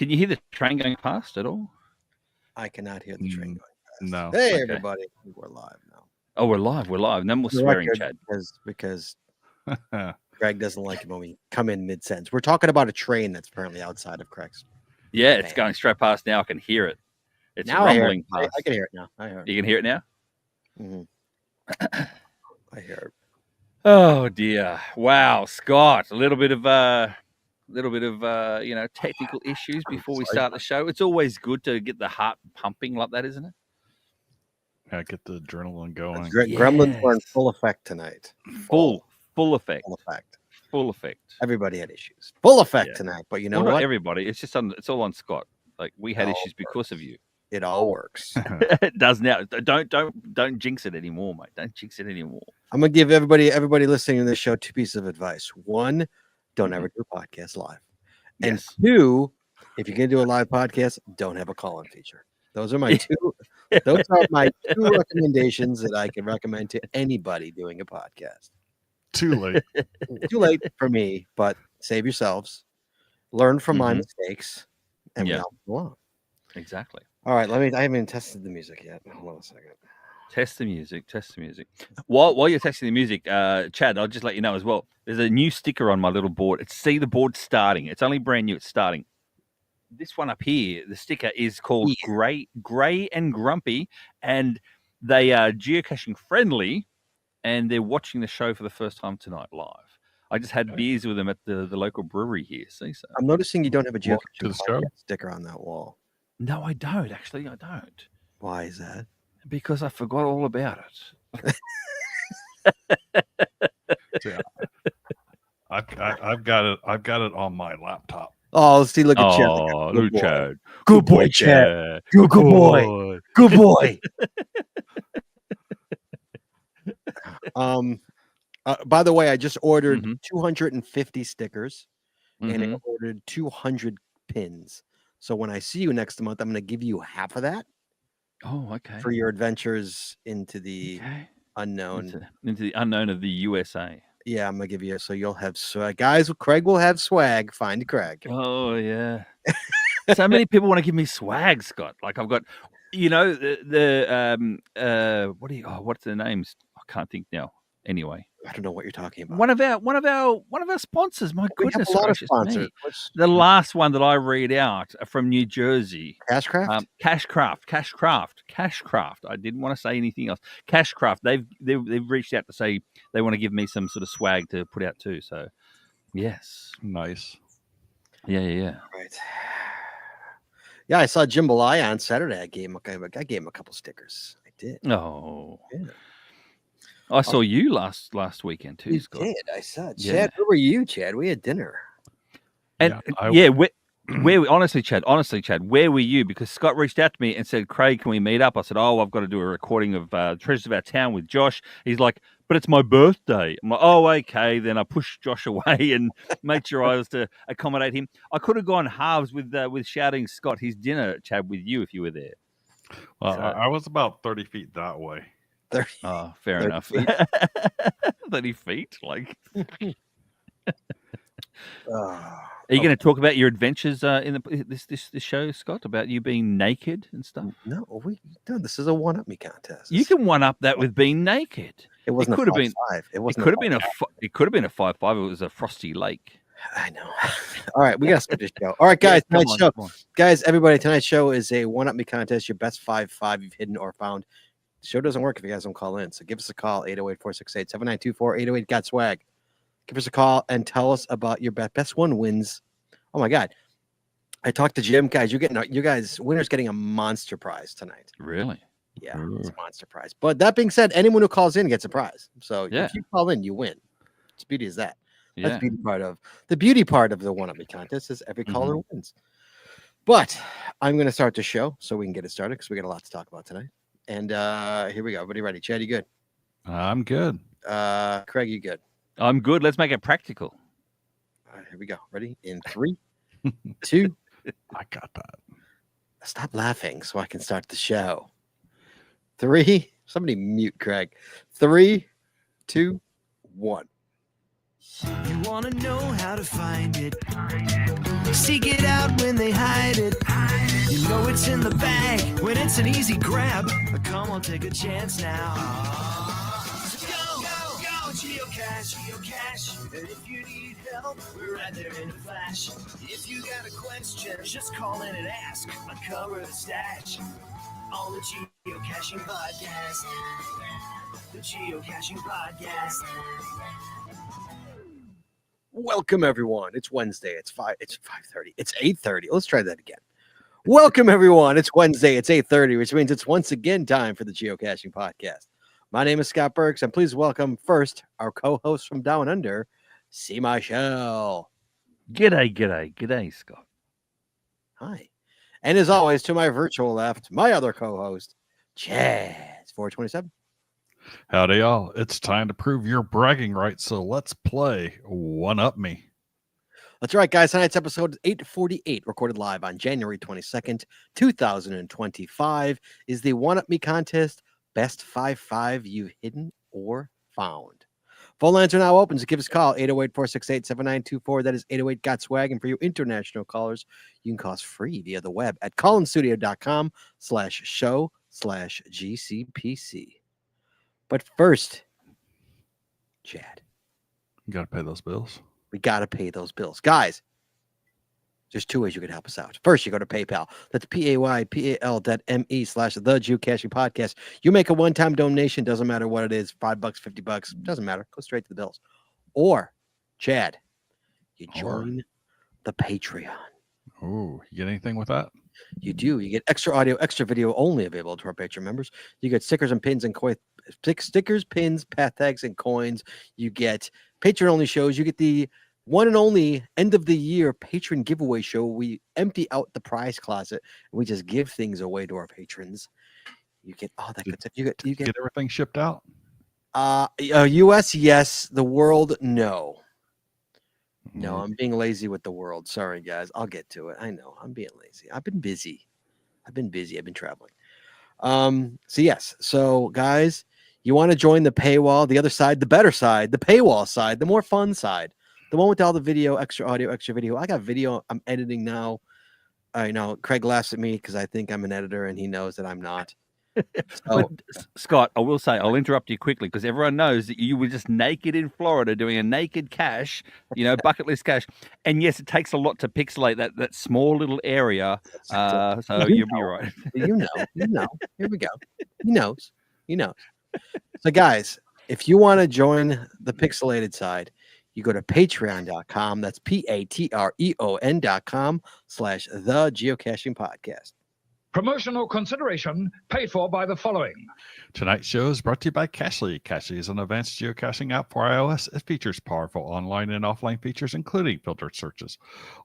Can you hear the train going past at all? I cannot hear the train going past. No. Hey, Okay. everybody. We're live now. Oh, we're live. We're live. No more The swearing, record, Chad. because Craig doesn't like it when we come in mid-sentence. We're talking about a train that's apparently outside of Craig's. Yeah, it's going straight past now. I can hear it. It's Now rumbling I past. can hear it now. I hear it. You can hear it now? Mhm. I hear it. Oh dear! Wow, Scott, a little bit of technical issues before we start the show. It's always good to get the heart pumping like that, isn't it? Yeah, get the adrenaline going. Gremlins were in full effect tonight. Full effect. Full effect. Full effect. Everybody had issues. Full effect tonight, but you know not what? Everybody. It's just it's all on Scott. Like we had issues because of you. It all works. It does now. Don't jinx it anymore, mate. Don't jinx it anymore. I'm gonna give everybody listening to this show two pieces of advice. One, don't ever do a podcast live. And two, if you're gonna do a live podcast, don't have a call-in feature. Those are my two. Those are my two recommendations that I can recommend to anybody doing a podcast. Too late. Too late for me, but save yourselves. Learn from my mistakes, and we all go on. Exactly. All right, I haven't even tested the music yet. Hold on a second. Test the music. While you're testing the music, Chad, I'll just let you know as well. There's a new sticker on my little board. It's "See the board starting." It's only brand new. It's starting. This one up here, the sticker is called Gray and Grumpy, and they are geocaching friendly, and they're watching the show for the first time tonight live. I just had beers with them at the local brewery here. See, so I'm noticing you don't have a geocaching sticker on that wall. No, I don't. Actually, I don't. Why is that? Because I forgot all about it. I've got it on my laptop. Oh, let's see. Look at Chad. Look at Chad. Good boy, Chad. Good boy. Good boy. By the way, I just ordered 250 stickers and I ordered 200 pins. So when I see you next month, I'm going to give you half of that. Oh, okay. For your adventures into the unknown. Into the unknown of the USA. Yeah, I'm going to give you, so you'll have swag. Guys, Craig will have swag. Find Craig. Oh, yeah. So many people want to give me swag, Scott. Like I've got, what's their names? I can't think now. Anyway. I don't know what you're talking about. One of our sponsors. My goodness, we have a lot of sponsors. The last one that I read out from New Jersey, Cashcraft. Cashcraft. I didn't want to say anything else. Cashcraft. They've reached out to say they want to give me some sort of swag to put out too. So, yes, nice. Yeah. Right. Yeah, I saw Jim Belay on Saturday. I gave him a couple stickers. I did. Oh, yeah. I saw you last weekend too, you Scott. Did. I saw Chad. Yeah. Where were you, Chad? We had dinner. And honestly, Chad, where were you? Because Scott reached out to me and said, "Craig, can we meet up?" I said, "Oh, I've got to do a recording of Treasures of Our Town with Josh." He's like, "But it's my birthday." I'm like, "Oh, okay." Then I pushed Josh away and made sure I was to accommodate him. I could have gone halves with shouting Scott his dinner, Chad, with you if you were there. Well, so, I was about 30 feet that way. 30, oh, fair 30 enough. Feet. 30 feet, like. Are you going to talk about your adventures in this show, Scott? About you being naked and stuff? No, this is a one-up me contest. You can one-up that with being naked. It wasn't. It could have been. It could have been It could have been a 5-5. It was a frosty lake. I know. All right, we got to start this show. All right, guys, tonight's show. Guys, everybody, tonight's show is a one-up me contest. Your best 5-5 you've hidden or found. The show doesn't work if you guys don't call in. So give us a call, 808-468-7924, 808-GOT-SWAG. Give us a call and tell us about your bet. Best one wins. Oh, my God. I talked to Jim. Guys, winner's getting a monster prize tonight. Really? Yeah, it's a monster prize. But that being said, anyone who calls in gets a prize. So if you call in, you win. It's beauty is that. That's the beauty part of the one-up me contest is every caller wins. But I'm going to start the show so we can get it started because we got a lot to talk about tonight. And here we go. Everybody ready? Chad, you good? I'm good. Craig, you good? I'm good. Let's make it practical. All right, here we go. Ready? In 3, 2. I got that. Stop laughing so I can start the show. 3. Somebody mute Craig. 3, 2, 1. You want to know how to find it. Seek it out when they hide it's in the bag, when it's an easy grab. Come on, take a chance now. Go, geocache, geocache. And if you need help, we're right there in a flash. If you got a question, just call in and ask. Uncover the stash on the Geocaching Podcast. The Geocaching Podcast. Welcome everyone. It's Wednesday. It's 5:30. It's 8:30. Let's try that again. Welcome everyone. It's Wednesday. It's 8:30, which means it's once again time for the Geocaching Podcast. My name is Scott Burks, and please welcome first our co-host from Down Under, C. Michelle. G'day, Scott. Hi. And as always, to my virtual left, my other co-host, Chaz 427. Howdy, y'all. It's time to prove your bragging rights, so let's play One Up Me. That's right, guys. Tonight's episode 848, recorded live on January 22nd, 2025, is the One Up Me contest, Best 5-5 You've Hidden or Found. Phone lines are now open, so give us a call, 808-468-7924. That is 808-GOT-SWAG. And for you international callers, you can call us free via the web at callinstudio.com/show/GCPC. But first, Chad, You got to pay those bills. we got to pay those bills. Guys, there's two ways you can help us out. First, you go to PayPal. That's PayPal.me/the Geocaching Podcast. You make a one-time donation. Doesn't matter what it is, $5, $50, doesn't matter. Go straight to the bills. Or, Chad, you join the Patreon. Oh, you get anything with that? You do. You get extra audio, extra video only available to our Patreon members. You get stickers and pins and stickers, pins, path tags, and coins. You get Patreon-only shows. You get the one and only end of the year patron giveaway show. We empty out the prize closet and we just give things away to our patrons. You get all that good stuff. You get everything shipped out. US, yes. The world, no. No, I'm being lazy with the world. Sorry, guys. I'll get to it. I know I'm being lazy. I've been busy. I've been traveling. So yes. So guys, you want to join the paywall, the other side, the better side, the paywall side, the more fun side. The one with all the video, extra audio, extra video. I got video I'm editing now. I know Craig laughs at me because I think I'm an editor and he knows that I'm not. But, Scott, I will say, I'll interrupt you quickly because everyone knows that you were just naked in Florida doing a naked cache, bucket list cache. And yes, it takes a lot to pixelate that small little area. So you'll be right. You know. Here we go. He knows. So guys, if you want to join the pixelated side, you go to patreon.com. That's patreon.com/the Geocaching Podcast. Promotional consideration paid for by the following. Tonight's show is brought to you by Cachly. Cachly is an advanced geocaching app for iOS. It features powerful online and offline features, including filtered searches,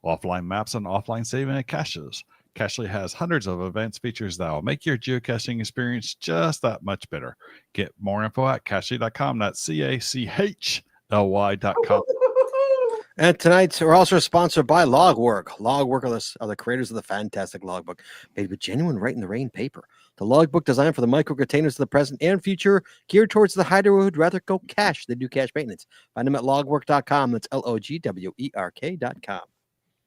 offline maps, and offline saving of caches. Cachly has hundreds of advanced features that will make your geocaching experience just that much better. Get more info at cachly.com. That's CACHLY.com. And tonight, we're also sponsored by Logwork. Logwork are the creators of the fantastic logbook, made with genuine Right in the Rain paper. The logbook designed for the micro containers of the present and future, geared towards the hider who would rather go cache than do cache maintenance. Find them at logwork.com. That's LOGWERK.com.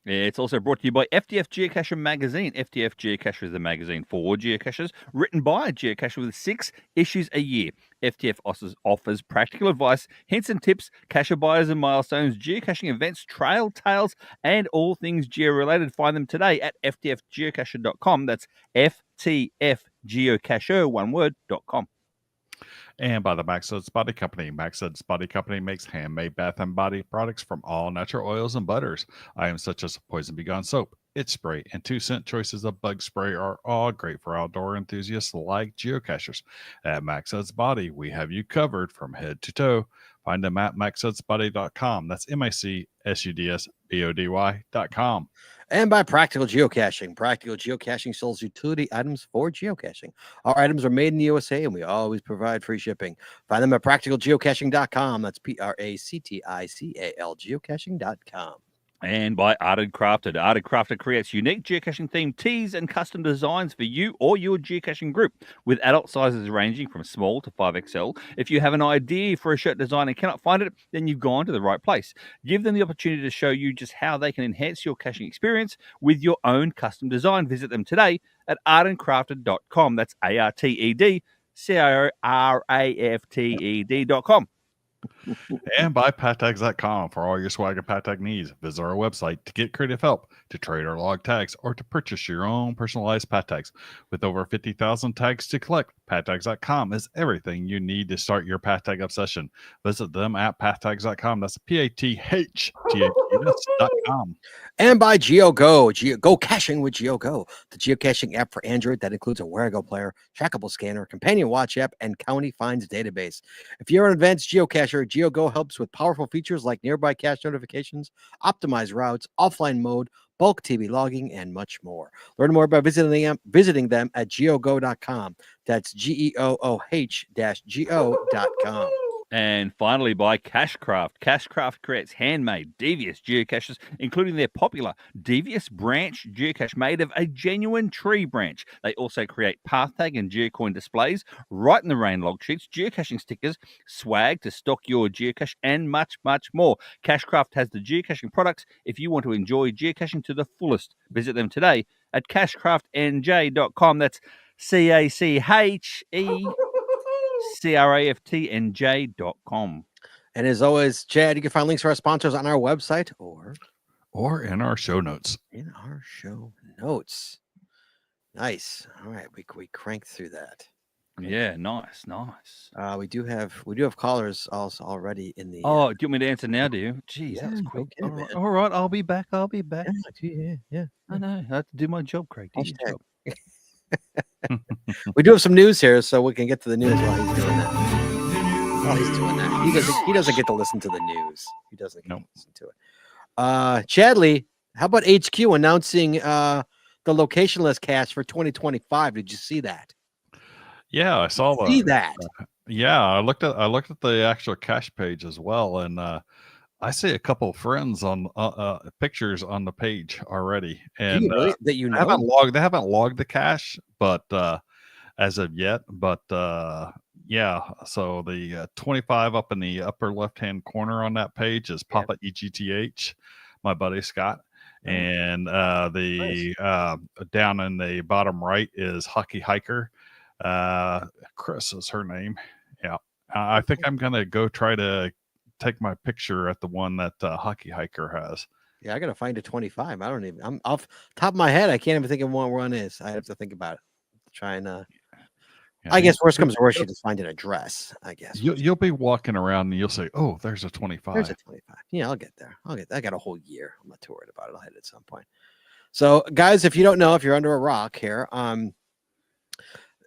It's also brought to you by FTF Geocacher Magazine. FTF Geocacher is the magazine for geocachers, written by a geocacher with 6 issues a year. FTF offers practical advice, hints and tips, cacher buyers and milestones, geocaching events, trail tales, and all things geo-related. Find them today at ftfgeocacher.com. That's FTFgeocacher, one word.com. And by the Maxed's Body Company. Maxed's Body Company makes handmade bath and body products from all natural oils and butters. Items such as Poison Bee Gone soap, Itch Spray, and 2-cent choices of bug spray are all great for outdoor enthusiasts like geocachers. At Maxed's Body, we have you covered from head to toe. Find them at maxedsbody.com. That's MACSUDSBODY.com. And by Practical Geocaching. Practical Geocaching sells utility items for geocaching. Our items are made in the USA, and we always provide free shipping. Find them at practicalgeocaching.com. That's PRACTICAL geocaching.com. And by Arted Crafted. Arted Crafted creates unique geocaching themed tees and custom designs for you or your geocaching group, with adult sizes ranging from small to 5XL. If you have an idea for a shirt design and cannot find it, then you've gone to the right place. Give them the opportunity to show you just how they can enhance your caching experience with your own custom design. Visit them today at artandcrafted.com. That's ARTEDCRAFTED.com. And by pattags.com for all your swag and pattag needs. Visit our website to get creative help, to trade or log tags, or to purchase your own personalized pattags. With over 50,000 tags to collect, pattags.com is everything you need to start your pattag obsession. Visit them at pattags.com. That's PATHTAGS.com. And by GeoGo. Go caching with GeoGo, the geocaching app for Android that includes a wearable player, trackable scanner, companion watch app, and county finds database. If you're an advanced geocacher, GeoGo helps with powerful features like nearby cache notifications, optimized routes, offline mode, bulk TV logging, and much more. Learn more by visiting them at geogo.com. That's GEOOH-go.com. And finally, by Cashcraft. Cashcraft creates handmade, devious geocaches, including their popular devious branch geocache made of a genuine tree branch. They also create path tag and geocoin displays, Right in the Rain log sheets, geocaching stickers, swag to stock your geocache, and much, much more. Cashcraft has the geocaching products if you want to enjoy geocaching to the fullest. Visit them today at cashcraftnj.com. That's CACHECRAFTNJ.com. And as always, Chad, you can find links to our sponsors on our website or in our show notes. In our show notes. Nice. All right, we cranked through that. Yeah, nice. We do have callers also already in the. Oh, do you want me to answer now? Do you? Jeez, that was Yeah, quick. okay, man. All right, I'll be back. Yeah. I know. I have to do my job, Craig. Do your Hashtag. job. We do have some news here, so we can get to the news while he's doing that. He doesn't get to listen to the news. He doesn't get to listen to it. Chadley, how about HQ announcing the locationless cache for 2025? Did you see that? Yeah, I saw that. Yeah, I looked at the actual cache page as well, and I see a couple of friends on pictures on the page already. And really, that they haven't logged the cache, but as of yet. But yeah, so the 25 up in the upper left hand corner on that page is Papa EGTH, my buddy Scott. And the down in the bottom right is Hockey Hiker. Chris is her name. Yeah, I think I'm gonna go try to take my picture at the one that Hockey Hiker has. Yeah, I gotta find a 25. I'm off top of my head. I can't even think of what one is. I have to think about it. Try and I guess worst comes to worst, you just find an address. I guess you'll be walking around and you'll say, "Oh, there's a 25." There's a 25. Yeah, I'll get there. I got a whole year. I'm not too worried about it. I'll hit it at some point. So, guys, if you don't know, if you're under a rock here,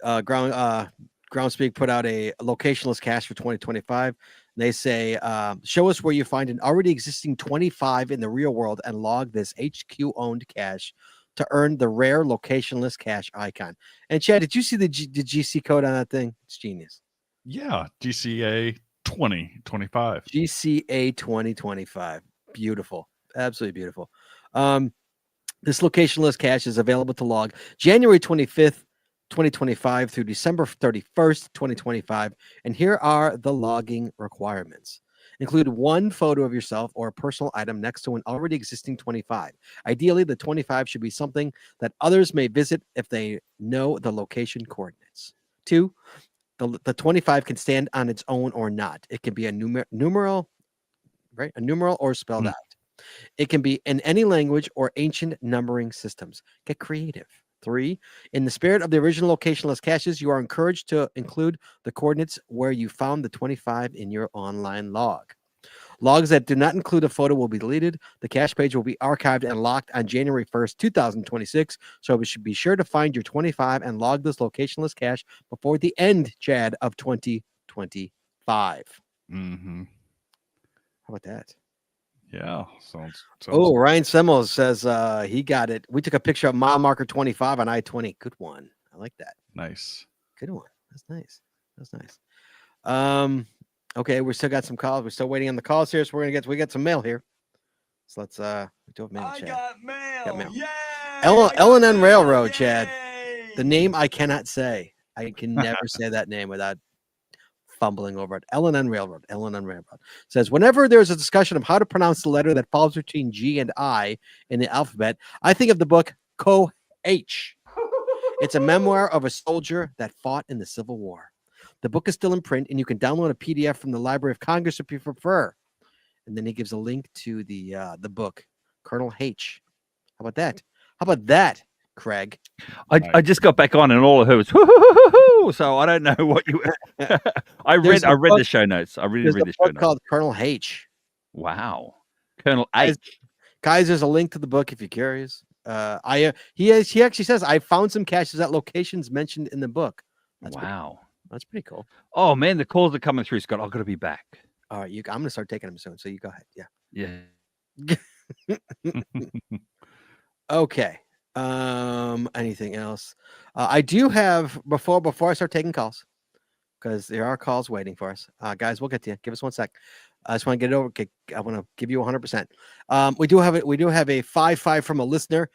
Groundspeak put out a locationless cache for 2025. They say, show us where you find an already existing 25 in the real world and log this HQ-owned cache to earn the rare locationless cache icon. And Chad, did you see the GC code on that thing? It's genius. Yeah, GCA 2025. GCA 2025. Beautiful. Absolutely beautiful. This locationless cache is available to log January 25th, 2025 through December 31st, 2025. And here are the logging requirements. Include one photo of yourself or a personal item next to an already existing 25. Ideally, the 25 should be something that others may visit if they know the location coordinates. 2, the 25 can stand on its own or not. It can be a numeral, right? A numeral or spelled out. It can be in any language or ancient numbering systems. Get creative. 3, in the spirit of the original locationless caches, you are encouraged to include the coordinates where you found the 25 in your online log. Logs that do not include a photo will be deleted. The cache page will be archived and locked on January 1st, 2026. So we should be sure to find your 25 and log this locationless cache before the end, Chad, of 2025. Mm-hmm. How about that? Yeah. Sounds Oh, Ryan Semmels says he got it. We took a picture of mile marker 25 on I-20. Good one. I like that. Nice. Good one. That's nice. Okay, we still got some calls. We're still waiting on the calls here, so we got some mail here. So let's we do have mail, I Chad. got mail. Got mail. Yay! L&N Railroad, Chad. The name I cannot say. I can never say that name without fumbling over it. L&N Railroad. L&N Railroad says, whenever there's a discussion of how to pronounce the letter that falls between G and I in the alphabet, I think of the book Co-H. It's a memoir of a soldier that fought in the Civil War. The book is still in print, and you can download a PDF from the Library of Congress if you prefer. And then he gives a link to the book, Colonel H. How about that? How about that, Craig? I just got back on and all I heard was hoo-hoo-hoo-hoo-hoo, so I don't know what you. I read the show notes. I really read the show notes. Called Colonel H. Wow, Colonel H. Guys, there's a link to the book if you're curious. He actually says I found some caches at locations mentioned in the book. That's pretty cool. Oh man, the calls are coming through, Scott. I've got to be back. All right, I'm gonna start taking them soon. So you go ahead. Yeah. Okay. Anything else? I do have before I start taking calls, because there are calls waiting for us. Guys, we'll get to you. Give us 1 sec. I just want to get it over. I want to give you 100%. We do have a 5-5 from a listener.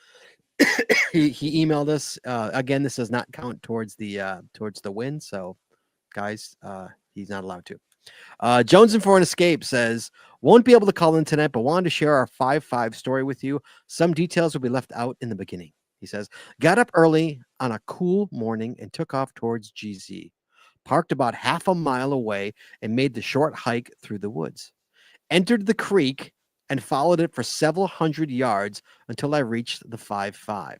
he emailed us. Again, this does not count towards the win. So, guys, he's not allowed to. Jonesing for an Escape says, won't be able to call in tonight, but wanted to share our 5-5 story with you. Some details will be left out in the beginning. He says, got up early on a cool morning and took off towards GZ. Parked about half a mile away and made the short hike through the woods. Entered the creek and followed it for several hundred yards until I reached the 5-5.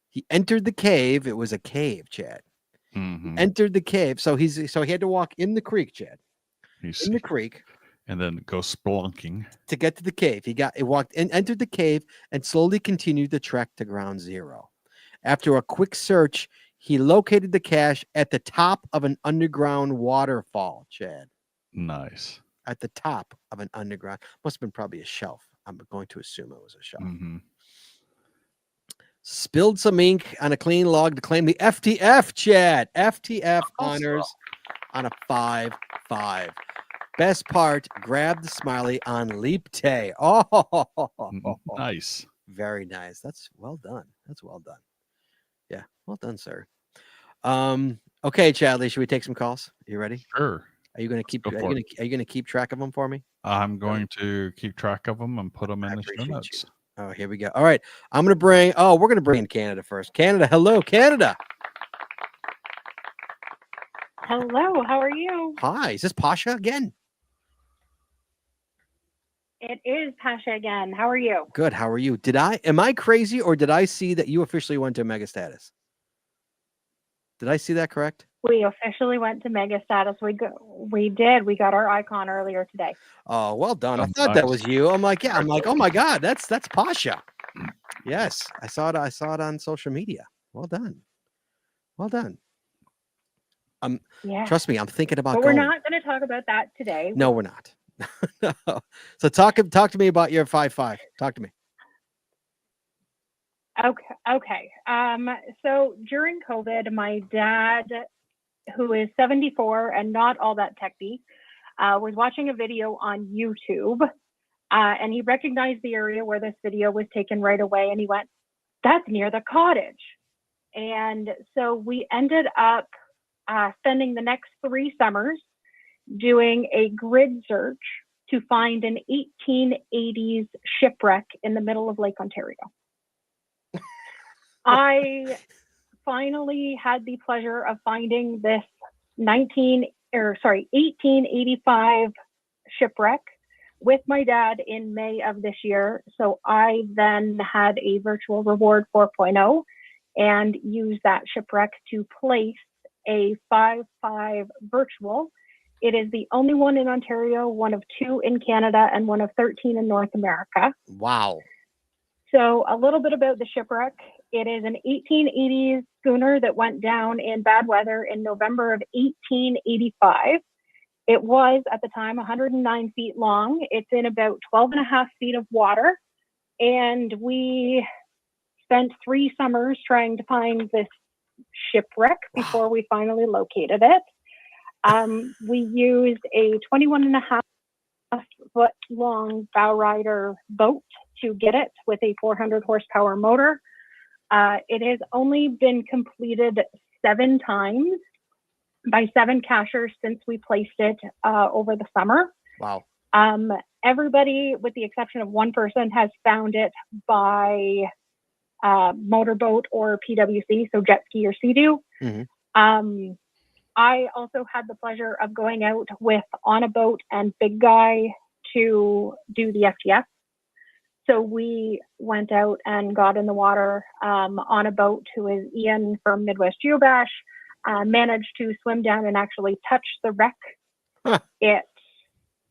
He entered the cave. It was a cave, Chad. Mm-hmm. Entered the cave. So he had to walk in the creek, Chad. In the creek. And then go spelunking. To get to the cave. He walked in, entered the cave, and slowly continued the trek to ground zero. After a quick search, he located the cache at the top of an underground waterfall, Chad. Nice. At the top of an underground. Must have been probably a shelf. I'm going to assume it was a shelf. Mm-hmm. Spilled some ink on a clean log to claim the FTF, Chad. FTF honors on a 5-5. Best part, grab the smiley on leap day. Oh, nice. Very nice. That's well done. Yeah, well done, sir. Okay, Chadley, should we take some calls? You ready? Sure. Are you going to keep track of them for me? I'm going to keep track of them and put them in the show notes. Oh, here we go. All right. we're going to bring in Canada first. Canada. Hello, Canada. Hello. How are you? Hi. Is this Pasha again? It is Pasha again. How are you? Good. How are you? Am I crazy, or did I see that you officially went to mega status? Did I see that correct? We officially went to mega status. We did. We got our icon earlier today. Oh, well done. I thought that was you. I'm like, oh my God, that's Pasha. Yes, I saw it on social media. Well done. Yeah. Trust me, I'm thinking about But going. we're not going to talk about that today. No, we're not. No. So talk to me about your 5-5. Talk to me. Okay. So during COVID, my dad, who is 74 and not all that techy, was watching a video on YouTube, and he recognized the area where this video was taken right away, and he went, "That's near the cottage." And so we ended up spending the next 3 summers doing a grid search to find an 1880s shipwreck in the middle of Lake Ontario. I finally had the pleasure of finding this 1885 shipwreck with my dad in May of this year. So I then had a virtual reward 4.0 and used that shipwreck to place a 5-5 virtual. It is the only one in Ontario, one of 2 in Canada, and one of 13 in North America. Wow. So a little bit about the shipwreck. It is an 1880s schooner that went down in bad weather in November of 1885. It was, at the time, 109 feet long. It's in about 12 and a half feet of water. And we spent 3 summers trying to find this shipwreck before we finally located it. We used a 21 and a half foot long bow rider boat to get it with a 400 horsepower motor. It has only been completed 7 times by 7 cachers since we placed it over the summer. Wow. Everybody, with the exception of one person, has found it by motorboat or PWC, so jet ski or sea-doo. Mhm. I also had the pleasure of going out with On a Boat and Big Guy to do the FTS. So we went out and got in the water on a boat, who is Ian from Midwest Geobash, managed to swim down and actually touch the wreck. Huh. It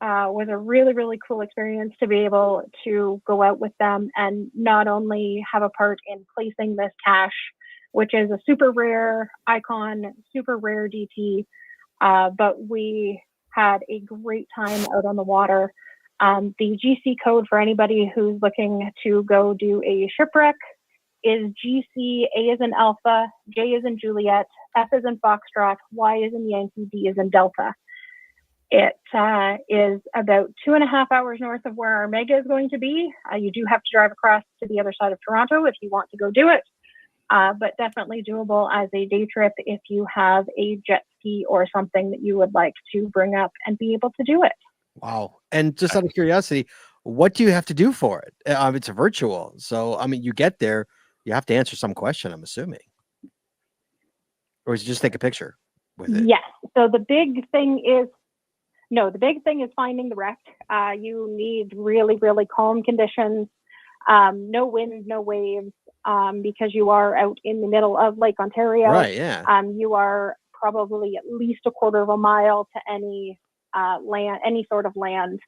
was a really, really cool experience to be able to go out with them and not only have a part in placing this cache, which is a super rare icon, super rare DT, but we had a great time out on the water. The GC code for anybody who's looking to go do a shipwreck is GC, A is in Alpha, J is in Juliet, F is in Foxtrot, Y is in Yankee, D is in Delta. It is about 2.5 hours north of where our mega is going to be. You do have to drive across to the other side of Toronto if you want to go do it, but definitely doable as a day trip if you have a jet ski or something that you would like to bring up and be able to do it. Wow. And just out of curiosity, what do you have to do for it? It's a virtual. So, I mean, you get there, you have to answer some question, I'm assuming. Or is it just take a picture with it? Yes. So the big thing is finding the wreck. You need really, really calm conditions, no wind, no waves, because you are out in the middle of Lake Ontario. Right, yeah. You are probably at least a quarter of a mile to any land, any sort of land.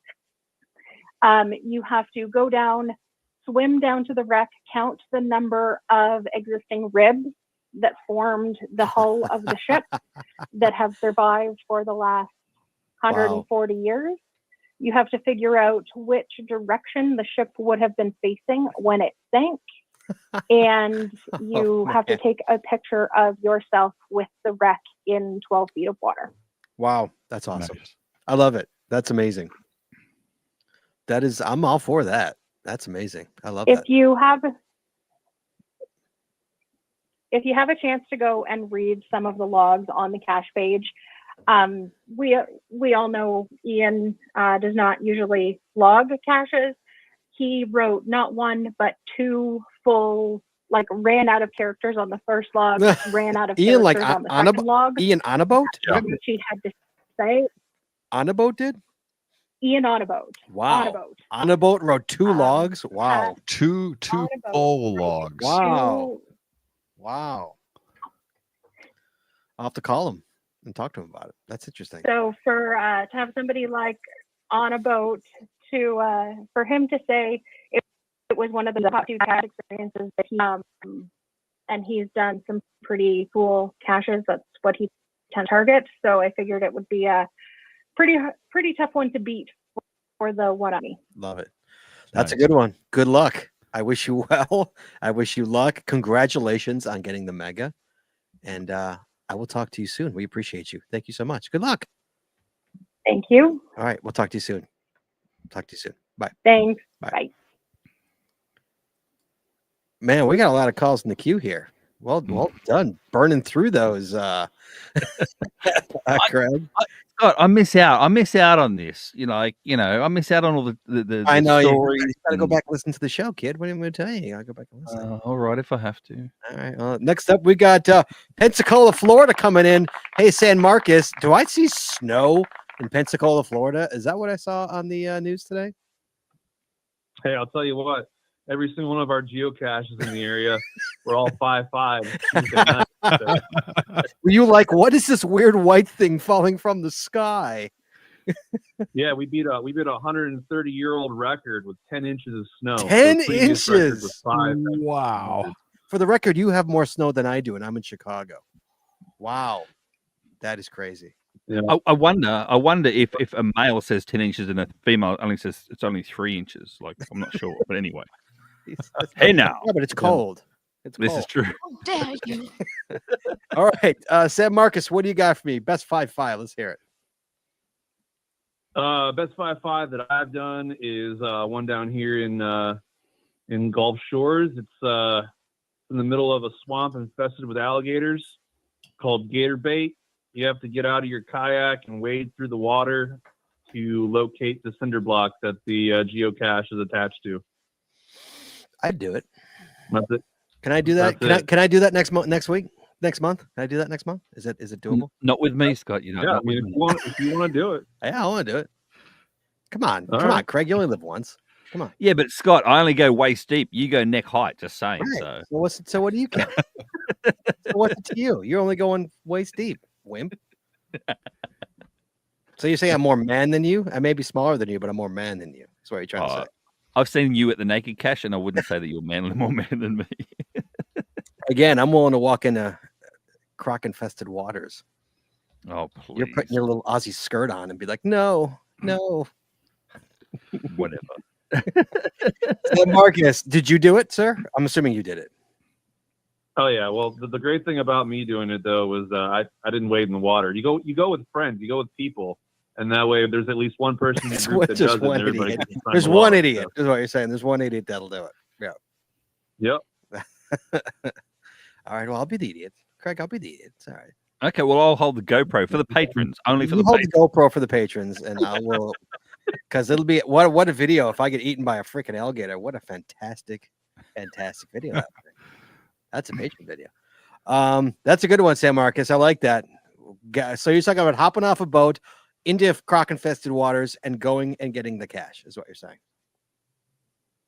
You have to go down, swim down to the wreck, count the number of existing ribs that formed the hull of the ship that have survived for the last 140 years. You have to figure out which direction the ship would have been facing when it sank. And you have to take a picture of yourself with the wreck in 12 feet of water. Wow. That's awesome. Nice. I love it. That's amazing. I'm all for that. That's amazing. I love that. If you have a chance to go and read some of the logs on the cache page, we all know Ian does not usually log caches. He wrote not one but 2 full, ran out of characters on the first log, ran out of Ian, characters on the second log. Ian on a boat? Yeah. Which he had to say. On a boat did? Ian on a boat. Wow. On a boat. On a boat wrote 2 logs? Wow. Two full logs. Wow. Wow. I'll have to call him and talk to him about it. That's interesting. So to have somebody like on a boat for him to say it was one of the top 2 cache experiences that he and he's done some pretty cool caches. That's what he tends to target. So I figured it would be a pretty tough one to beat for the one on me. Love it. That's a good one. Good luck. I wish you well. I wish you luck. Congratulations on getting the mega. And I will talk to you soon. We appreciate you. Thank you so much. Good luck. Thank you. All right. We'll talk to you soon. Talk to you soon. Bye. Thanks. Bye. Man, we got a lot of calls in the queue here. Well done. Burning through those, Craig. God, I miss out. I miss out on this. I miss out on all the I know stories. you got to go back and listen to the show, kid. What am I going to tell you? You got to go back and listen. All right, if I have to. All right. Next up, we got Pensacola, Florida coming in. Hey, San Marcos, do I see snow in Pensacola, Florida? Is that what I saw on the news today? Hey, I'll tell you what. Every single one of our geocaches in the area, we're all 5'5". Were you like, what is this weird white thing falling from the sky? Yeah, we beat a 130-year-old record with 10 inches of snow. 10 inches. Wow. For the record, you have more snow than I do, and I'm in Chicago. Wow. That is crazy. Yeah. I wonder if a male says 10 inches and a female only says it's only 3 inches. I'm not sure, but anyway. Hey now. Yeah, but it's cold. This is true. How dare you? All right. San Marcos, what do you got for me? Best 5'5". Let's hear it. Best 5-5 that I've done is one down here in Gulf Shores. It's in the middle of a swamp infested with alligators called gator bait. You have to get out of your kayak and wade through the water to locate the cinder block that the geocache is attached to. I'd do it. That's it. Can I do that? That's Can I do that next month? Next week? Next month? Can I do that next month? Is it doable? Not with me, Scott. You know. Yeah, I not with mean, me. if you want to do it. Yeah, I want to do it. Come on, All come on, right. Craig. You only live once. Come on. Yeah, but Scott, I only go waist deep. You go neck height. Just saying. Right. So So what do you care? So what's it to you? You're only going waist deep, wimp. So you're saying I'm more man than you? I may be smaller than you, but I'm more man than you. That's what you're trying to say. I've seen you at the Naked Cache, and I wouldn't say that you're more man than me. Again, I'm willing to walk into croc-infested waters. Oh, please. You're putting your little Aussie skirt on and be like, no. Whatever. So Marcus, did you do it, sir? I'm assuming you did it. Oh yeah. Well, the great thing about me doing it though was I didn't wade in the water. You go with friends. You go with people, and that way there's at least one person in the group that does it. And everybody idiot. can climb There's the one water, idiot. Is what you're saying. There's one idiot that'll do it. Yep. All right. Well, I'll be the idiot. Craig, I'll be the idiot. It's all right. Okay, well, I'll hold the GoPro for the patrons, only for You the hold patrons. the GoPro for the patrons, and I will, because it'll be what a video if I get eaten by a freaking alligator. What a fantastic video. That's a patron video. That's a good one, San Marcos. I like that. So you're talking about hopping off a boat into croc-infested waters and going and getting the cash, is what you're saying.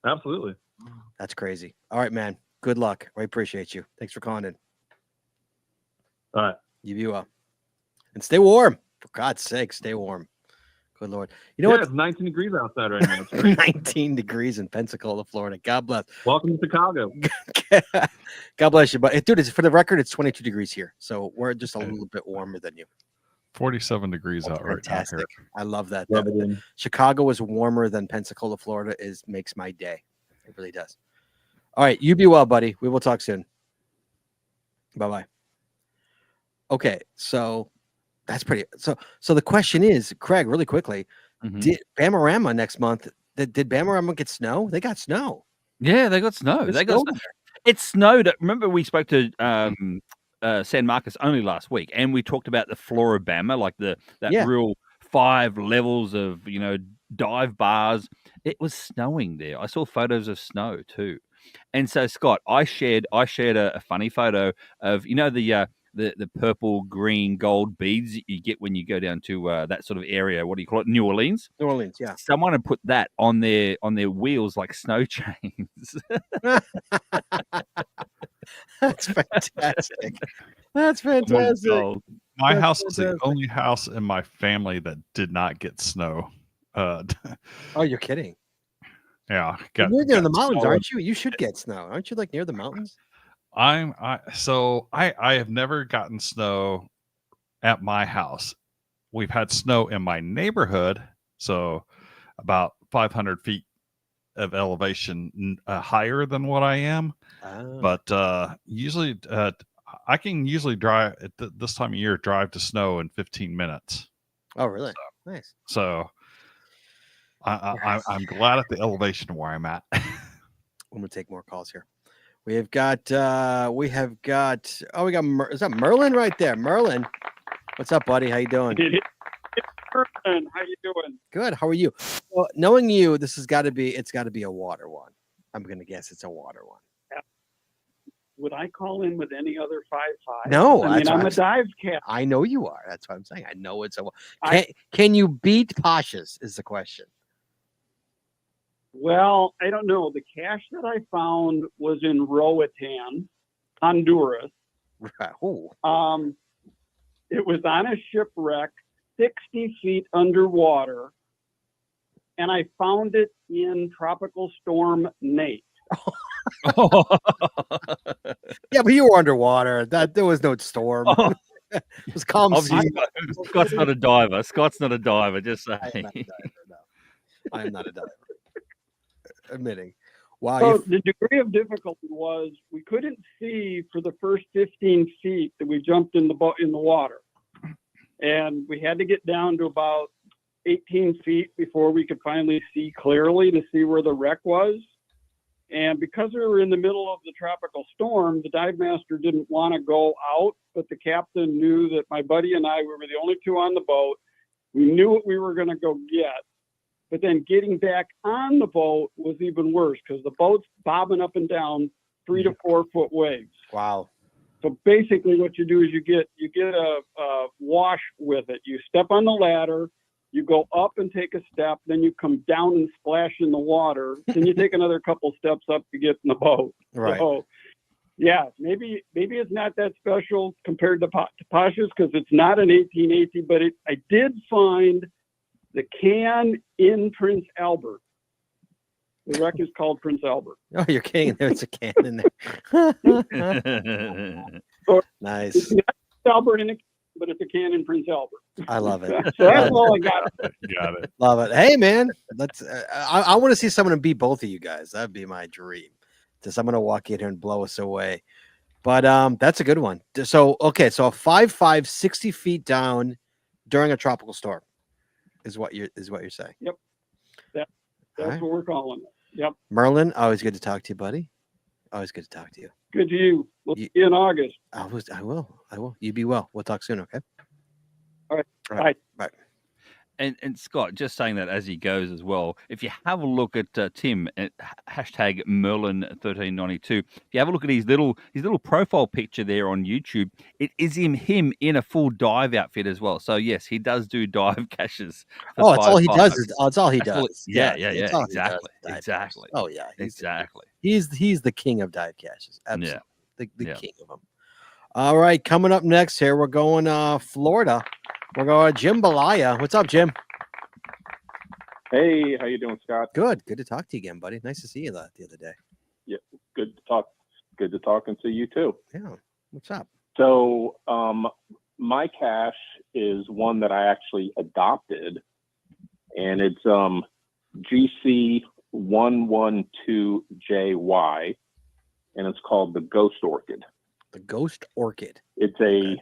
Absolutely. That's crazy. All right, man. Good luck. I appreciate you. Thanks for calling in. All right. You be well. And stay warm. For God's sake, stay warm. Good Lord. You know Yeah, what? it's 19 degrees outside right now. It's great. 19 degrees in Pensacola, Florida. God bless. Welcome to Chicago. God bless you. But dude, for the record, it's 22 degrees here. So we're just a little bit warmer than you. 47 degrees out right now Fantastic. here. I love that. Rub it in. Chicago is warmer than Pensacola, Florida makes my day. It really does. All right. You be well, buddy. We will talk soon. Bye-bye. Okay. So that's pretty. So the question is, Craig, really quickly, did Bamarama next month, did Bamarama get snow? They got snow. Yeah, they got snow. They got snow. It snowed. Remember, we spoke to San Marcos only last week, and we talked about the Floribama, like that real 5 levels of dive bars. It was snowing there. I saw photos of snow too, and so Scott, I shared a funny photo of the purple, green, gold beads that you get when you go down to that sort of area. What do you call it? New Orleans. New Orleans, yeah. Someone had put that on their wheels like snow chains. That's fantastic. That's fantastic. My house is the only house in my family that did not get snow. Oh, you're kidding. Yeah. You're near the mountains, aren't you? You should get snow. Aren't you like near the mountains? I have never gotten snow at my house. We've had snow in my neighborhood, so about 500 feet of elevation higher than what I am. But usually I can usually drive at this time of year, drive to snow in 15 minutes. Oh, really? Nice. So I'm glad at the elevation where I'm at. I'm gonna take more calls here. We got is that Merlin right there? Merlin, what's up, buddy? How you doing? Merlin, how you doing? Good. How are you? Well, knowing you, it's got to be a water one. I'm gonna guess it's a water one. Yeah. Would I call in with any other 5-5? No, I mean, I'm a dive cat. I know you are. That's what I'm saying. I know it's a. Can you beat Pasha's? Is the question. Well, I don't know. The cache that I found was in Roatan, Honduras. Right. Ooh. It was on a shipwreck, 60 feet underwater, and I found it in Tropical Storm Nate. Yeah, but you were underwater. There was no storm. It was calm sea. Scott's not a diver. Just saying. I am not a diver. Admitting. Wow. So the degree of difficulty was we couldn't see for the first 15 feet that we jumped in the water, and we had to get down to about 18 feet before we could finally see clearly to see where the wreck was. And because we were in the middle of the tropical storm, the dive master didn't want to go out, but the captain knew that my buddy and I, we were the only two on the boat. We knew what we were going to go get. But then getting back on the boat was even worse because the boat's bobbing up and down 3 to 4 foot waves. Wow. So basically what you do is you get a wash with it. You step on the ladder, you go up and take a step, then you come down and splash in the water. Then you take another couple steps up to get in the boat. Right. So, yeah, maybe it's not that special compared to Pasha's because it's not an 1880, but I did find the can in Prince Albert. The wreck is called Prince Albert. Oh, you're kidding. There's a can in there. Nice. It's not Albert in a, but it's a can in Prince Albert. I love it. So that's all I got. Got it. Love it. Hey, man, let's. I want to see someone beat both of you guys. That'd be my dream. To someone to walk in here and blow us away. But that's a good one. So okay, so a 5'5", 60 feet down during a tropical storm is what you're saying. Yep. That's right. what we're calling it. Yep. Merlin, always good to talk to you, buddy. Always good to talk to you. Good to you. We'll see you in August. I will. You be well. We'll talk soon, okay? All right. Bye. And Scott, just saying that as he goes as well, if you have a look at Tim at hashtag Merlin1392, if you have a look at his little profile picture there on YouTube, it is him in a full dive outfit as well. So yes, he does do dive caches. Oh, it's all he does. It's all he That's all- does. yeah, It's all he does, exactly, dive exactly. caches. Oh yeah, Exactly. He's the king of dive caches. Absolutely, the Yeah. king of them. All right, coming up next here, we're going Florida. We're going Jambalaya. What's up, Jim? Hey, how you doing, Scott? Good to talk to you again, buddy. Nice to see you the other day. Yeah, good to talk. Good to talk and see you too. Yeah, what's up? So, my cache is one that I actually adopted, and it's GC112JY, and it's called the Ghost Orchid. The Ghost Orchid. It's a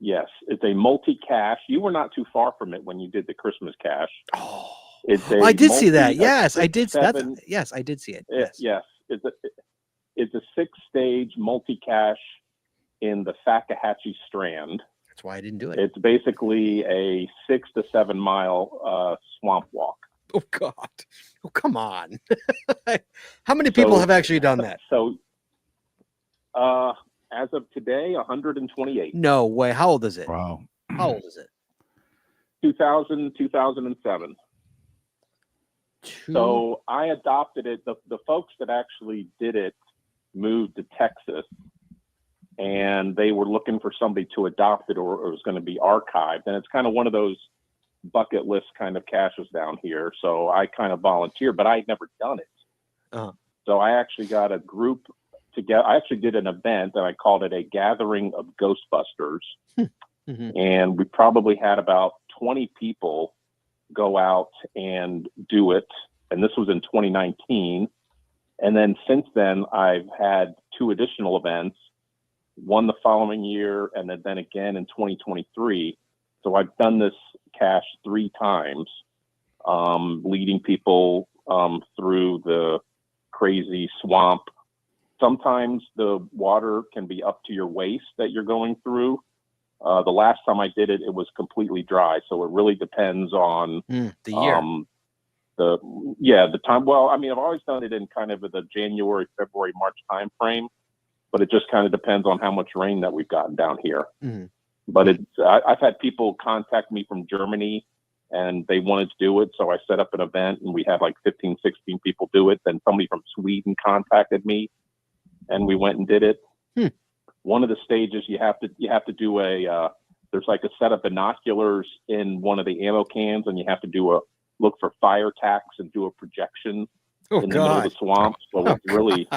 it's a multi-cache. You were not too far from it when you did the Christmas cache. Oh, It's a I did see that. multi- Yes, I did. seven- Yes, I did see it. Yes, it's a 6-stage multi-cache in the Fakahatchee Strand. That's why I didn't do it. It's basically a 6 to 7 mile swamp walk. Oh God! Oh come on! How many people have actually done that? So, as of today, 128. No way! How old is it? Wow. How old is it? 2007. So I adopted it. The folks that actually did it moved to Texas, and they were looking for somebody to adopt it, or it was going to be archived. And it's kind of one of those bucket list kind of caches down here. So I kind of volunteered, but I had never done it. Uh-huh. So I actually got a group together. I actually did an event, and I called it a Gathering of Ghostbusters. Mhm. And we probably had about 20 people go out and do it. And this was in 2019. And then since then, I've had 2 additional events, one the following year, and then again in 2023. So I've done this cache 3 times, leading people through the crazy swamp. Sometimes the water can be up to your waist that you're going through. The last time I did it, it was completely dry. So it really depends on the year. The time. Well, I mean, I've always done it in kind of the January, February, March time frame, but it just kind of depends on how much rain that we've gotten down here. Mm-hmm. But I've had people contact me from Germany, and they wanted to do it. So I set up an event, and we had like 15, 16 people do it. Then somebody from Sweden contacted me, and we went and did it. One of the stages you have to do there's like a set of binoculars in one of the ammo cans, and you have to look for fire tacks and do a projection in the middle of the swamp. So it's really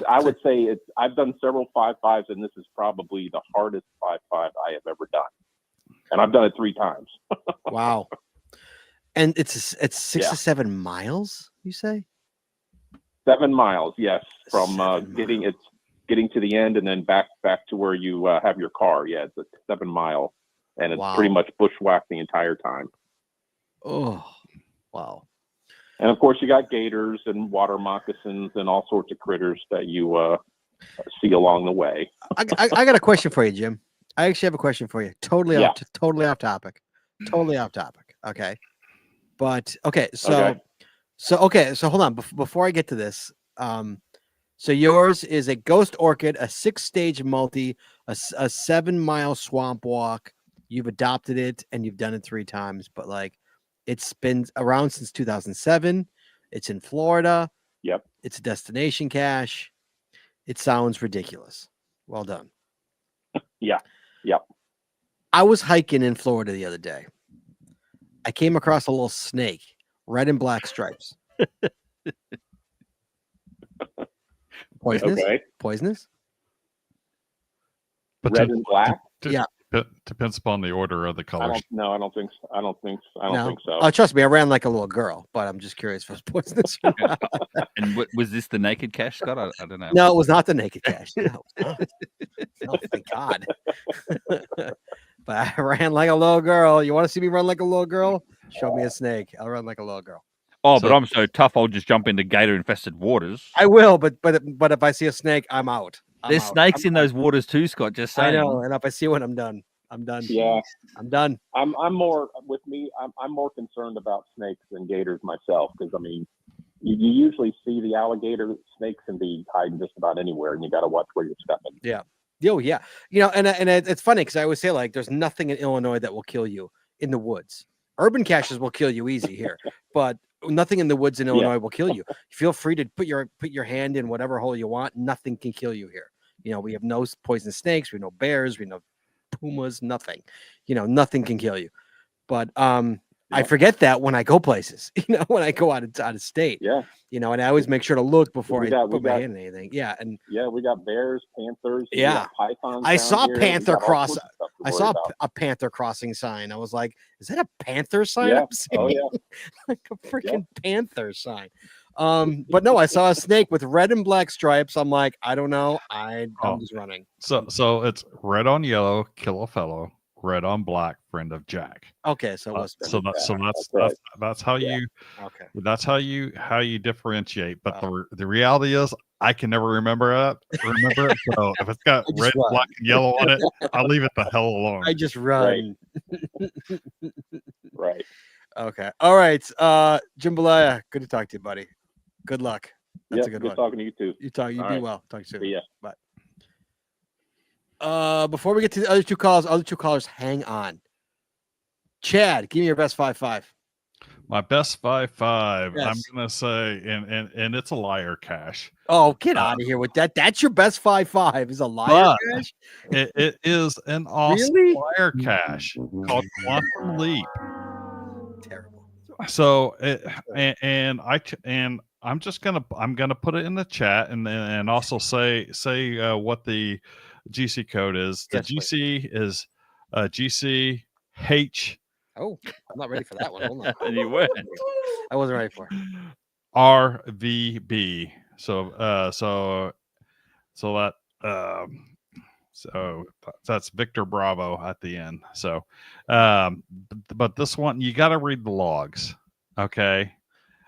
I would say I've done several 5.5s, and this is probably the hardest 5.5 I have ever done, and I've done it 3 times. Wow! And it's 6 to 7 miles. You say? 7 miles, yes, from 7 getting to the end and then back to where you have your car. Yeah, it's a 7 mile and it's Wow. pretty much bushwhacked the entire time. Oh, wow. And of course, you got gators and water moccasins and all sorts of critters that you see along the way. I got a question for you, Jim. I actually have a question for you. Totally Yeah. totally off topic. Totally off topic. Okay. But okay, so Okay. so hold on. Before I get to this, so yours is a ghost orchid, a 6-stage multi, a 7-mile swamp walk. You've adopted it and you've done it 3 times, but like it's been around since 2007. It's in Florida. Yep. It's a destination cache. It sounds ridiculous. Well done. Yeah. Yep. I was hiking in Florida the other day. I came across a little snake, red and black stripes. Poisonous? Okay. Poisonous? Red and black. Yeah. Depends upon the order of the I colors. don't think so. I don't think so. Oh, trust me, I ran like a little girl, but I'm just curious if it was poisonous. Or not. And was this the naked cache, Scott? I don't know. No, it was not the naked cache. No, no, thank God. But I ran like a little girl. You want to see me run like a little girl? Show me a snake. I'll run like a little girl. Oh, So- but I'm so tough. I'll just jump into gator-infested waters. I will, but if I see a snake, I'm out. There's snakes in those waters too, Scott. Just I saying. know, and if I see one, I'm done. I'm done. Yeah. I'm done. I'm more with me. I'm more concerned about snakes than gators myself, because I mean, you usually see the alligator. Snakes can be hiding just about anywhere, and you got to watch where you're stepping. Yeah. Oh yeah. You know, and it's funny because I always say like, there's nothing in Illinois that will kill you in the woods. Urban caches will kill you easy here, but nothing in the woods in Illinois will kill you. Feel free to put your hand in whatever hole you want. Nothing can kill you here. You know, we have no poisonous snakes. We know bears. We know pumas. Nothing. You know, nothing can kill you. But I forget that when I go places. You know, when I go out of state. Yeah. You know, and I always make sure to look before We I got- put we my got- hand in anything. Yeah, and Yeah, we got bears, panthers. we Yeah. got pythons. I down saw here. We panther got all cross- sorts of stuff to I worry saw about. a panther crossing sign. I was like, is that a panther sign? Yeah. I'm seeing? Oh yeah. Like a freaking panther sign. But no, I saw a snake with red and black stripes. I'm like, I don't know. I'm Oh. just running. So it's red on yellow, kill a fellow. Red on black, friend of Jack. Okay, so what's So that's right. that's how Yeah. you okay? that's how you differentiate. But the reality is, I can never remember it. So if it's got I just red, run. black, and yellow on it, I'll leave it the hell alone. I just run. Right. Okay. All right. Jambalaya, good to talk to you, buddy. Good luck. That's Yep, a good good one. talking to you too. You All be right. well. Talk to you soon. See ya. Bye. Before we get to the other two callers, hang on. Chad, give me your best 5-5. My best 5-5. I'm Yes. gonna say, and it's a liar cache. Oh, get out of here with that. That's your best 5-5 is a liar But- cache? It is an awesome Really? liar cache called Quantum Leap. Terrible. So I'm just gonna put it in the chat and also say what the GC code is. The Yes, please. GC is GCH Oh, I'm not ready for that one. Hold on. And you weren't. I wasn't ready for it. RVB. So that's Victor Bravo at the end. So but this one you got to read the logs, okay?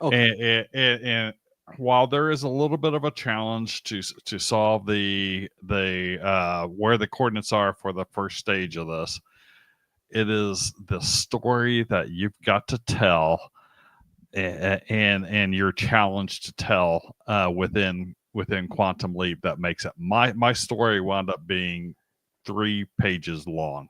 Okay. And while there is a little bit of a challenge to solve the where the coordinates are for the first stage of this, it is the story that you've got to tell and you're challenged to tell within Quantum Leap that makes it. My story wound up being 3 pages long.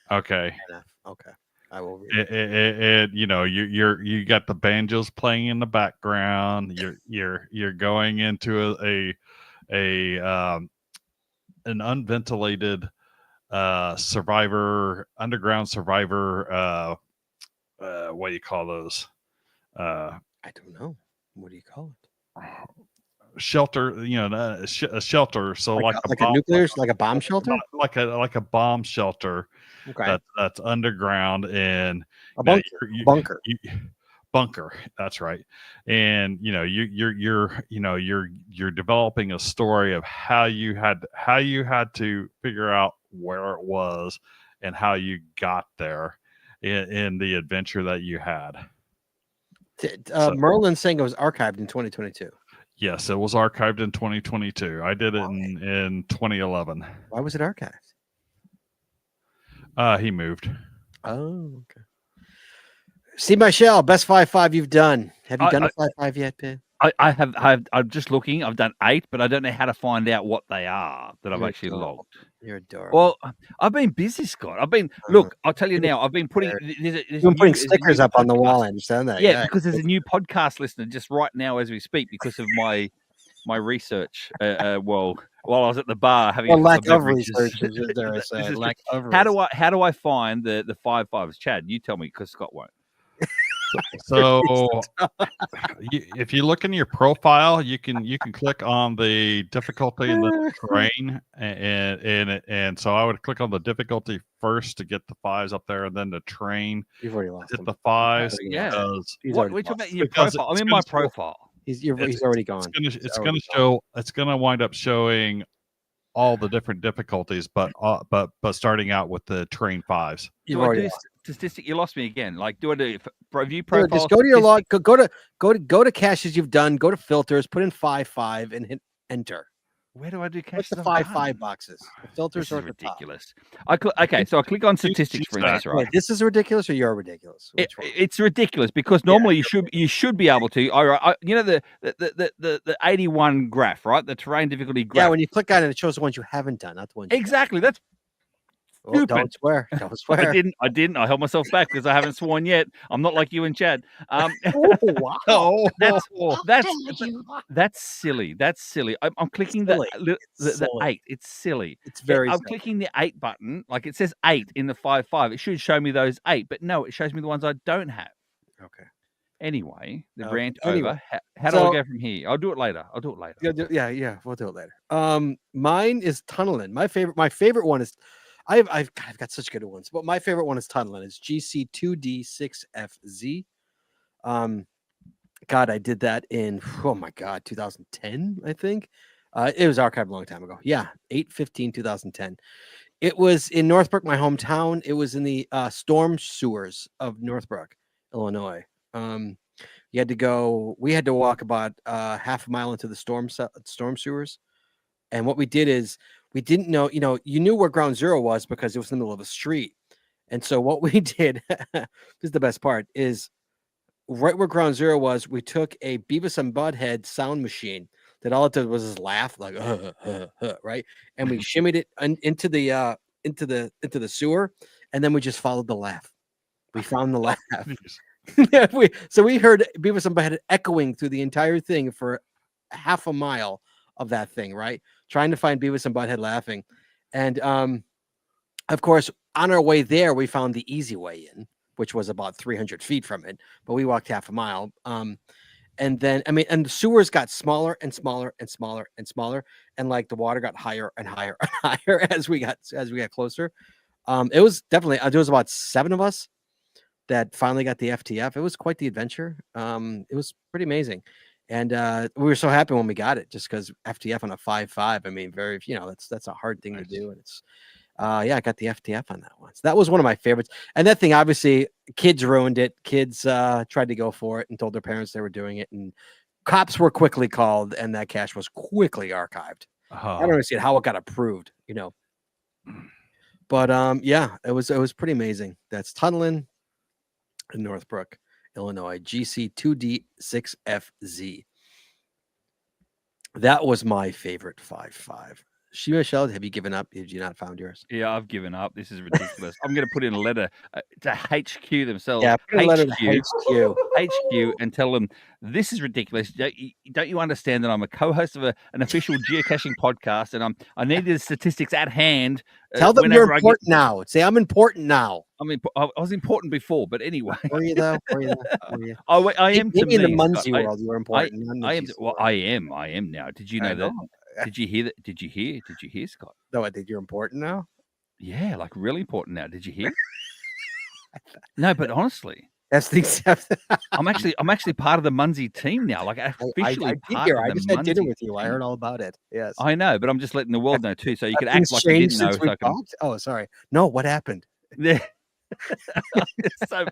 Okay. Fair enough. Okay. I will read it. It you know, you got the banjos playing in the background. You're going into an unventilated underground survivor, what do you call those? I don't know. What do you call it? Shelter, a shelter. So like a bomb shelter? like a bomb shelter. Okay. That's underground and A bunker. Bunker. That's right. And you're developing a story of how you had to figure out where it was and how you got there in the adventure that you had. Merlin's saying it was archived in 2022. Yes, it was archived in 2022. I did it in 2011. Why was it archived? He moved. Oh, okay. See, Michelle, best 5-5 you've done. Have you done a 5-5 yet, Pin? I have. I'm just looking. I've done 8, but I don't know how to find out what they are that I've actually logged. You're adorable. Well, I've been busy, Scott. Look, I'll tell you now. I've been putting stickers up on the wall. I understand that. Yeah, because there's a new podcast listener just right now as we speak because of my research. While I was at the bar having a lack of beverages. research. Lack of how do I find the 5-5s? Chad, you tell me because Scott won't. So if you look in your profile, you can click on the difficulty in the terrain, and so I would click on the difficulty first to get the 5s up there, and then the terrain. You've already lost hit the 5s. Yeah. What are you talking about in your profile? I'm in my profile. He's already gone. It's going to wind up showing all the different difficulties, but starting out with the terrain 5s. You've already lost. Statistic, you lost me again. Like, do I do review profile? Just go to your log. Go to caches you've done. Go to filters. Put in 5-5 and hit enter. Where do I do caches? What's the 5-5 boxes? The filters are ridiculous. Okay, so I click on statistics for instance. Right. Wait, this is ridiculous, or you're ridiculous? It's ridiculous because normally you should be able to. You know the 81 graph, right? The terrain difficulty graph. Yeah, when you click on it, it shows the ones you haven't done, not the ones. Exactly. That's stupid. Don't swear. Don't swear. I didn't. I held myself back because I haven't sworn yet. I'm not like you and Chad. Wow. That's silly. That's silly. I'm clicking the 8. It's silly. It's very. I'm clicking the 8 button. Like it says 8 in the 5-5. It should show me those 8, but no, it shows me the ones I don't have. Okay. Anyway, the rant over. How do I go from here? I'll do it later. Yeah. We'll do it later. Mine is tunneling. My favorite one is. I've got such good ones, but my favorite one is tunneling. It's GC2D6FZ. God, I did that in 2010, I think. It was archived a long time ago. Yeah, 8/15/2010. It was in Northbrook, my hometown. It was in the storm sewers of Northbrook, Illinois. We had to walk about half a mile into the storm sewers, and what we did is. We didn't know, you knew where ground zero was because it was in the middle of a street. And so what we did, this is the best part, is right where ground zero was, we took a Beavis and Butthead sound machine that all it did was just laugh like, right? And we shimmied it into the sewer, and then we just followed the laugh. We found the laugh. So we heard Beavis and Butthead echoing through the entire thing for half a mile of that thing, right? Trying to find Beavis and Butthead laughing. And of course, on our way there, we found the easy way in, which was about 300 feet from it, but we walked half a mile. And then, and the sewers got smaller and smaller and smaller and smaller. And like the water got higher and higher and higher as we got closer. It was definitely, there was about 7 of us that finally got the FTF. It was quite the adventure. It was pretty amazing. And we were so happy when we got it, just because FTF on a 5-5. That's a hard thing to do. And it's, I got the FTF on that one. So that was one of my favorites. And that thing, obviously, kids ruined it. Kids tried to go for it and told their parents they were doing it. And cops were quickly called, and that cache was quickly archived. I don't understand how it got approved, But it was pretty amazing. That's tunneling in Northbrook, Illinois, GC2D6FZ. That was my favorite 5-5. Michelle, have you given up? Did you not found yours? Yeah, I've given up. This is ridiculous. I'm going to put in a letter to HQ themselves. Yeah, put a letter to HQ and tell them this is ridiculous. Don't you understand that I'm a co-host of an official geocaching podcast, and I need the statistics at hand. Tell them you're important now. Say I'm important now. I mean, I was important before, but anyway. Were you though? I am. Maybe in the Muncie world, you were important. I am. Well, I am now. Did you know that? Did you hear that? Did you hear, Scott? No, I think you're important now. Yeah, like really important now. Did you hear? No, but honestly, That's the except. I'm actually part of the Munsey team now. Like officially I did part hear. of I the just had dinner Munsey with you. I team. heard all about it. Yes. I know, but I'm just letting the world know too, so you Have could things act like you changed didn't know. since we So I can. talked? Oh, sorry. No, what happened? Yeah. So,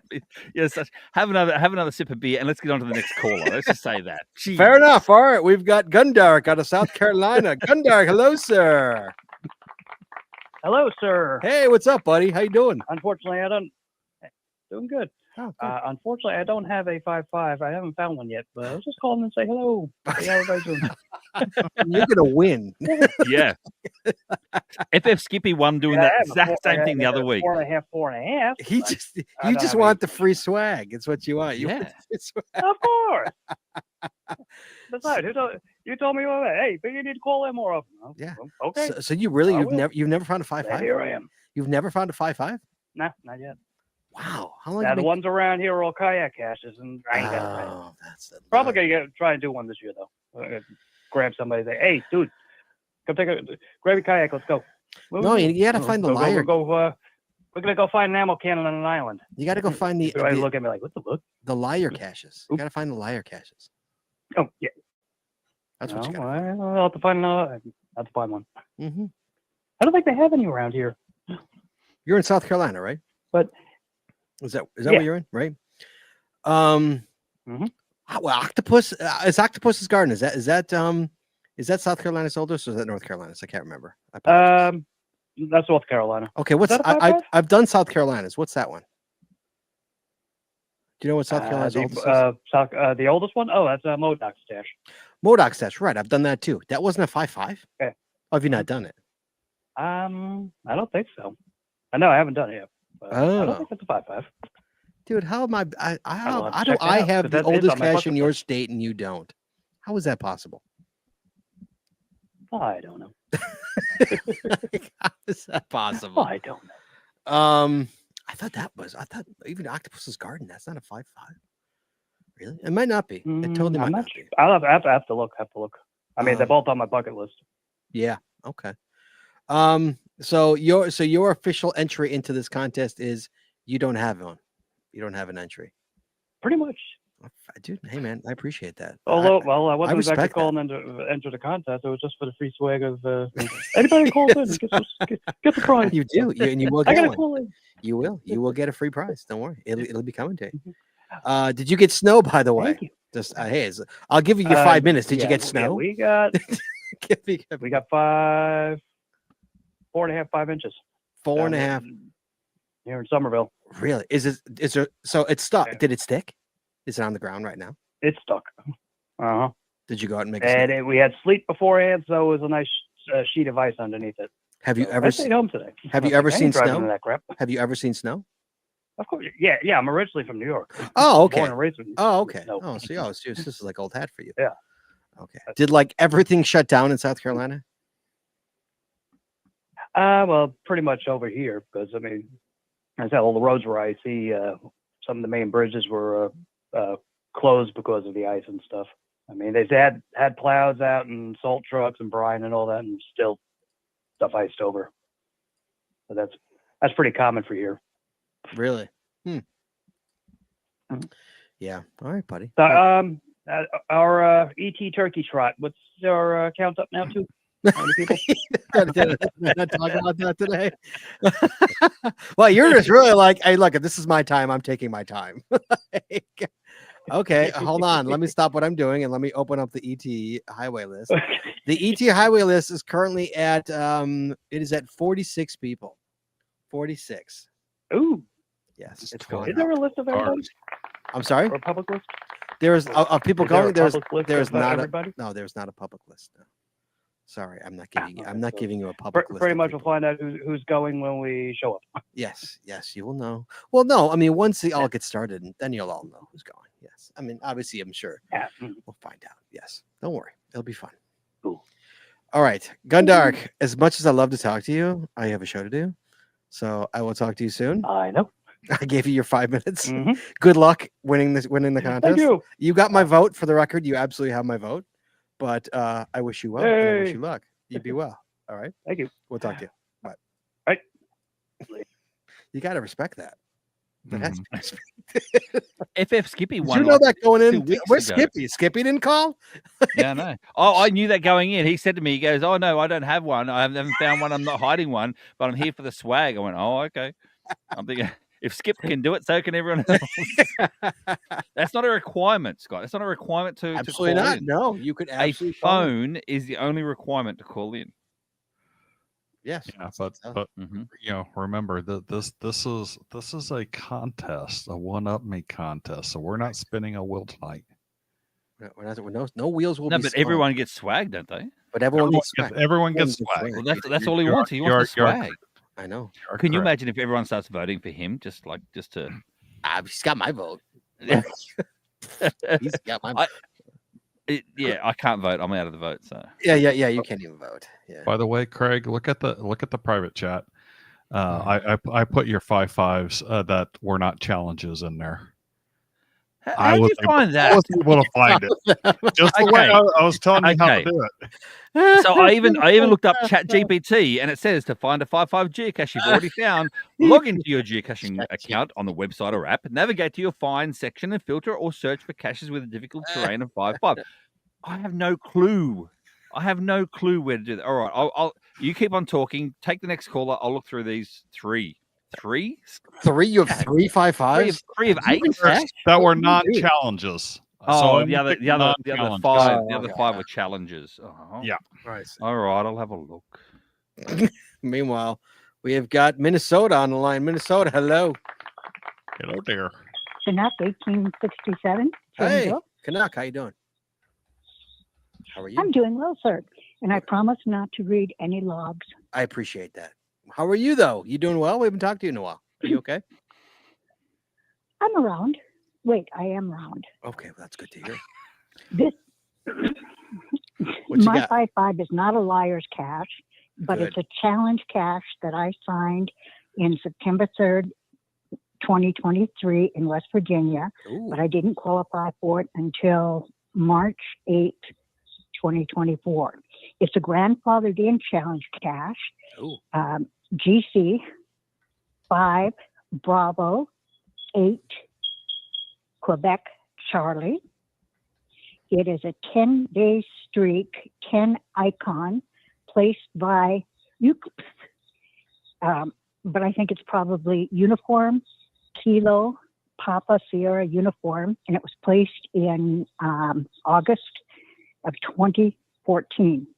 yes. Have another sip of beer, and let's get on to the next caller. Let's just say that. Fair Jeez. enough. All right, we've got Gundark out of South Carolina. Gundark, hello, sir. Hello, sir. Hey, what's up, buddy? How you doing? Unfortunately, I don't. Doing good. Oh, good. Unfortunately, I don't have a 5.5. I haven't found one yet, but I was just calling and say hello. See how everybody's doing. You're gonna win. Yeah. FF Skippy won doing that exact same thing the other week. 4.5, 4.5. He but just I you don't just have want the free swag. It's what you want. You want Yeah. the free swag. Of course. Besides, you told me, well, hey, but you need to call in more often. Oh, Yeah. well, okay. So you really I you've will. never found a 5.5? Here I am. You've never found a 5.5? Nah, not yet. Wow. How long? Now, you the been- ones around here are all kayak caches, and I ain't got it right. Oh, that's the Probably gonna try and do one this year though. Grab somebody. Say, hey, dude, come grab your kayak. Let's go. No, you gotta find the liar. We're gonna go find an ammo cannon on an island. You gotta go find the Everybody look at me like, what the fuck? the liar caches. You gotta find the liar caches. Oh yeah. That's what you No, gotta I'll have to find another. I have to find one. Mm-hmm. I don't think they have any around here. You're in South Carolina, right? But is that yeah. where you're in, right? Mhm. Well, Octopus is Octopus's Garden. Is that South Carolina's oldest or is that North Carolina's? I can't remember. I apologize. That's North Carolina. Okay, what's that a 5.5? I've done South Carolina's. What's that one? Do you know what South Carolina's oldest is? The oldest one? Oh, that's Modoc Stash. Modoc Stash, right? I've done that too. That wasn't a 5.5. Okay. Oh, have you not done it? I don't think so. I know I haven't done it yet. But I Oh. don't think it's a 5.5. Dude, how am I? How have to do check that I out, have 'cause the that is oldest on my cache bucket in your list. state and you don't? How is that possible? I don't know. How is that possible? I don't know. I thought even Octopus's Garden. That's not a 5.5. Really? It might not be. It totally might I'm not not be. sure. I'll have to look. I mean, they're both on my bucket list. Yeah. Okay. So your official entry into this contest is you don't have one. You don't have an entry. Pretty much. Dude, hey man, I appreciate that. Although, I wasn't exactly respect that. calling in to enter the contest. It was just for the free swag of anybody who calls in gets the prize. You do, and you will I get gotta one. call in. You will get a free prize. Don't worry, it'll be coming to you. Did you get snow, by the way? Thank you. Just I'll give you your 5 minutes. Did you yeah, get yeah, snow? we got we we got 4.5, 5 inches. 4.5. Here in Somerville. Really? Is there? So it's stuck. Yeah. Did it stick? Is it on the ground right now? It's stuck. Uh-huh. Did you go out and make? And we had sleet beforehand, so it was a nice sheet of ice underneath it. Have you So ever I stayed home today. Have you I ever ain't seen driving snow? in that crap. Have you ever seen snow? Of course. Yeah. I'm originally from New York. Oh, okay. Born and raised in Okay. snow. Oh, so this is like old hat for you. Yeah. Okay. Did like everything shut down in South Carolina? Well, pretty much over here, because I mean, I said all the roads were icy. Some of the main bridges were closed because of the ice and stuff. I mean, they had plows out and salt trucks and brine and all that, and still stuff iced over. So that's pretty common for here. Really? Yeah. All right, buddy. So, our ET turkey trot. What's our count up now to? How many people? Not talking about that today. Well, you're just really like, hey, look, if this is my time, I'm taking my time. Okay, hold on. Let me stop what I'm doing and let me open up the ET highway list. The ET highway list is currently at it is at 46 people. 46. Ooh. Yes, it's going Is there up. a list of everybody? I'm sorry? Or a public list? There's of people Is there going. a There's public list there's of, not everybody? no, there's not a public list. No. Sorry, I'm not giving you. I'm not so giving you a public list. Pretty of much we'll people. find out who's going when we show up. Yes, you will know. Well, no, I mean once they all get started, then you'll all know who's going. Yes, I mean obviously I'm sure Yeah. we'll find out. Yes, don't worry, it'll be fun. Cool. All right, Gundark. As much as I love to talk to you, I have a show to do, so I will talk to you soon. I know. I gave you your 5 minutes. Mhm. Good luck winning the contest. Thank you. You got my vote for the record. You absolutely have my vote. But I wish you well. And I wish Hey. you luck. You be well. All right. Thank you. We'll talk to you. Bye. Right. You got to respect that. That has to be FF Skippy Did won. you know like that going 2 in? weeks Where's ago. Skippy? Skippy didn't call? Yeah, I know. Oh, I knew that going in. He said to me, he goes, "Oh no, I don't have one. I haven't found one. I'm not hiding one, but I'm here for the swag." I went, "Oh, okay." I'm thinking, if Skip can do it, so can everyone else. That's not a requirement, Scott. That's not a requirement to Absolutely call not. in. No, you could A absolutely call in. phone is the only requirement to call in. Yes. Yeah, but Mhm. you know, remember that this is a contest, a one up me contest. So we're not spinning a wheel tonight. No wheels will No, be but spun. everyone gets swag, don't they? But everyone gets swag. Everyone gets swag. Well, that's all he wants. He wants the swag. I know. Can you imagine if everyone starts voting for him, just to? He's got my vote. Yeah. He's got my vote. Yeah, I can't vote. I'm out of the vote. So Yeah. You can't even vote. Yeah. By the way, Craig, look at the private chat. I put your 5.5s that were not challenges in there. How'd you find that? I was able to find it. Just the way I was telling you how to do it. So I even looked up ChatGPT, and it says to find a 5.5 geocache you've already found, log into your geocaching account on the website or app, navigate to your find section and filter or search for caches with a difficult terrain of 5.5. I have no clue. I have no clue where to do that. All right, I'll you keep on talking. Take the next caller. I'll look through these three. You have 3 5.5s? Three of 8 that were non-challenges. Oh, So the other five were challenges. Oh. Yeah. Right. All right, I'll have a look. Meanwhile, we have got Minnesota on the line. Minnesota, hello. Hello there. Canuck 1867. Hey, Canuck, how you doing? How are you? I'm doing well, sir. And I promise not to read any logs. I appreciate that. How are you, though? You doing well? We haven't talked to you in a while. Are you okay? I'm around. Wait, I am around. Okay, well, that's good to hear. This What you my got? 5.5 is not a liar's cache, but Good. it's a challenge cache that I signed in September 3rd, 2023 in West Virginia, Ooh. but I didn't qualify for it until March 8th, 2024. It's a grandfathered in challenge cache. Ooh. GC 5 Bravo 8 Quebec Charlie. It is a 10-day streak, 10 icon placed by you, but I think it's probably uniform Kilo Papa Sierra uniform, and it was placed in August of 2014.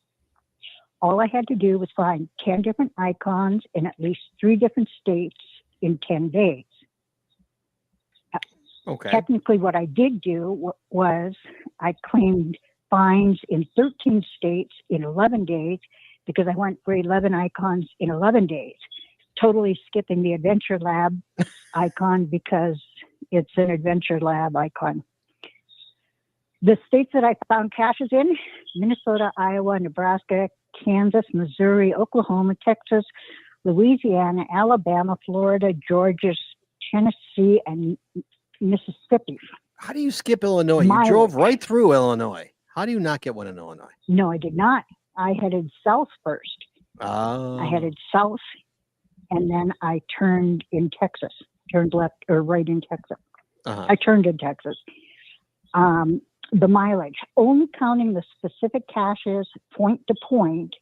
All I had to do was find 10 different icons in at least 3 different states in 10 days. Okay. Technically, what I did do was I claimed finds in 13 states in 11 days because I went for 11 icons in 11 days, totally skipping the Adventure Lab icon because it's an Adventure Lab icon. The states that I found caches in: Minnesota, Iowa, Nebraska, Kansas, Missouri, Oklahoma, Texas, Louisiana, Alabama, Florida, Georgia, Tennessee, and Mississippi. How do you skip Illinois? You drove right through Illinois. How do you not get one in Illinois? No, I did not. I headed south first. Oh. I headed south, and then I turned in Texas. Turned left or right in Texas. I turned in Texas. The mileage, only counting the specific caches point to point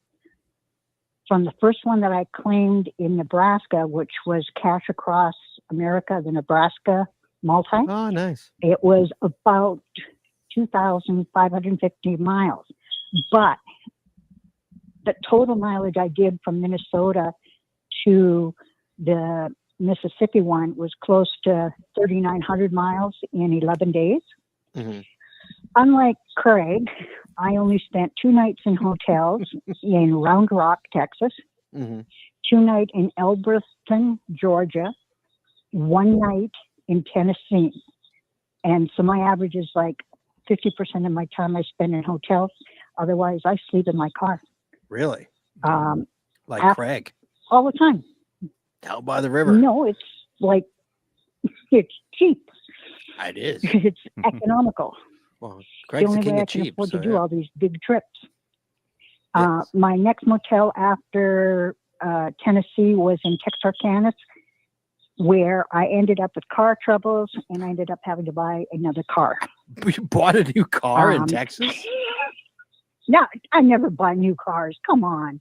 from the first one that I claimed in Nebraska, which was Cache Across America, the Nebraska multi. Oh, nice. It was about 2,550 miles. But the total mileage I did from Minnesota to the Mississippi one was close to 3,900 miles in 11 days. Mm-hmm. Unlike Craig, I only spent 2 nights in hotels in Round Rock, Texas, Mm-hmm. 2 nights in Elberton, Georgia, 1 night in Tennessee. And so my average is like 50% of my time I spend in hotels. Otherwise, I sleep in my car. Really? Like Craig? All the time. Out by the river? No, it's like, it's cheap. It is. It's economical. Well, The Craig's the only king way I of can cheap. afford So, to do yeah. all these big trips. My next motel after Tennessee was in Texarkana. where I ended up with car troubles and I ended up having to buy another car. You bought a new car in Texas? No, I never buy new cars. Come on.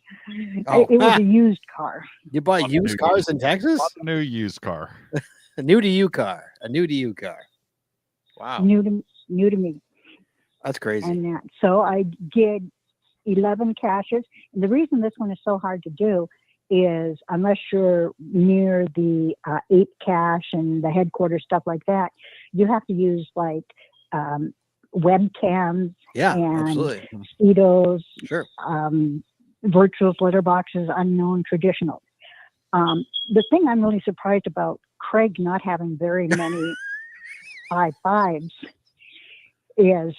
Oh. It was a used car. You buy used cars in Texas? Bought a new used car. A new to you car. A new to you car. Wow. New to me. That's crazy. And that. So I did 11 caches. And the reason this one is so hard to do is unless you're near the 8 cache and the headquarters, stuff like that, you have to use like webcams and absolutely. mosquitoes, Sure. virtuals, letterboxes, unknown, traditional. The thing I'm really surprised about Craig not having very many 5.5s is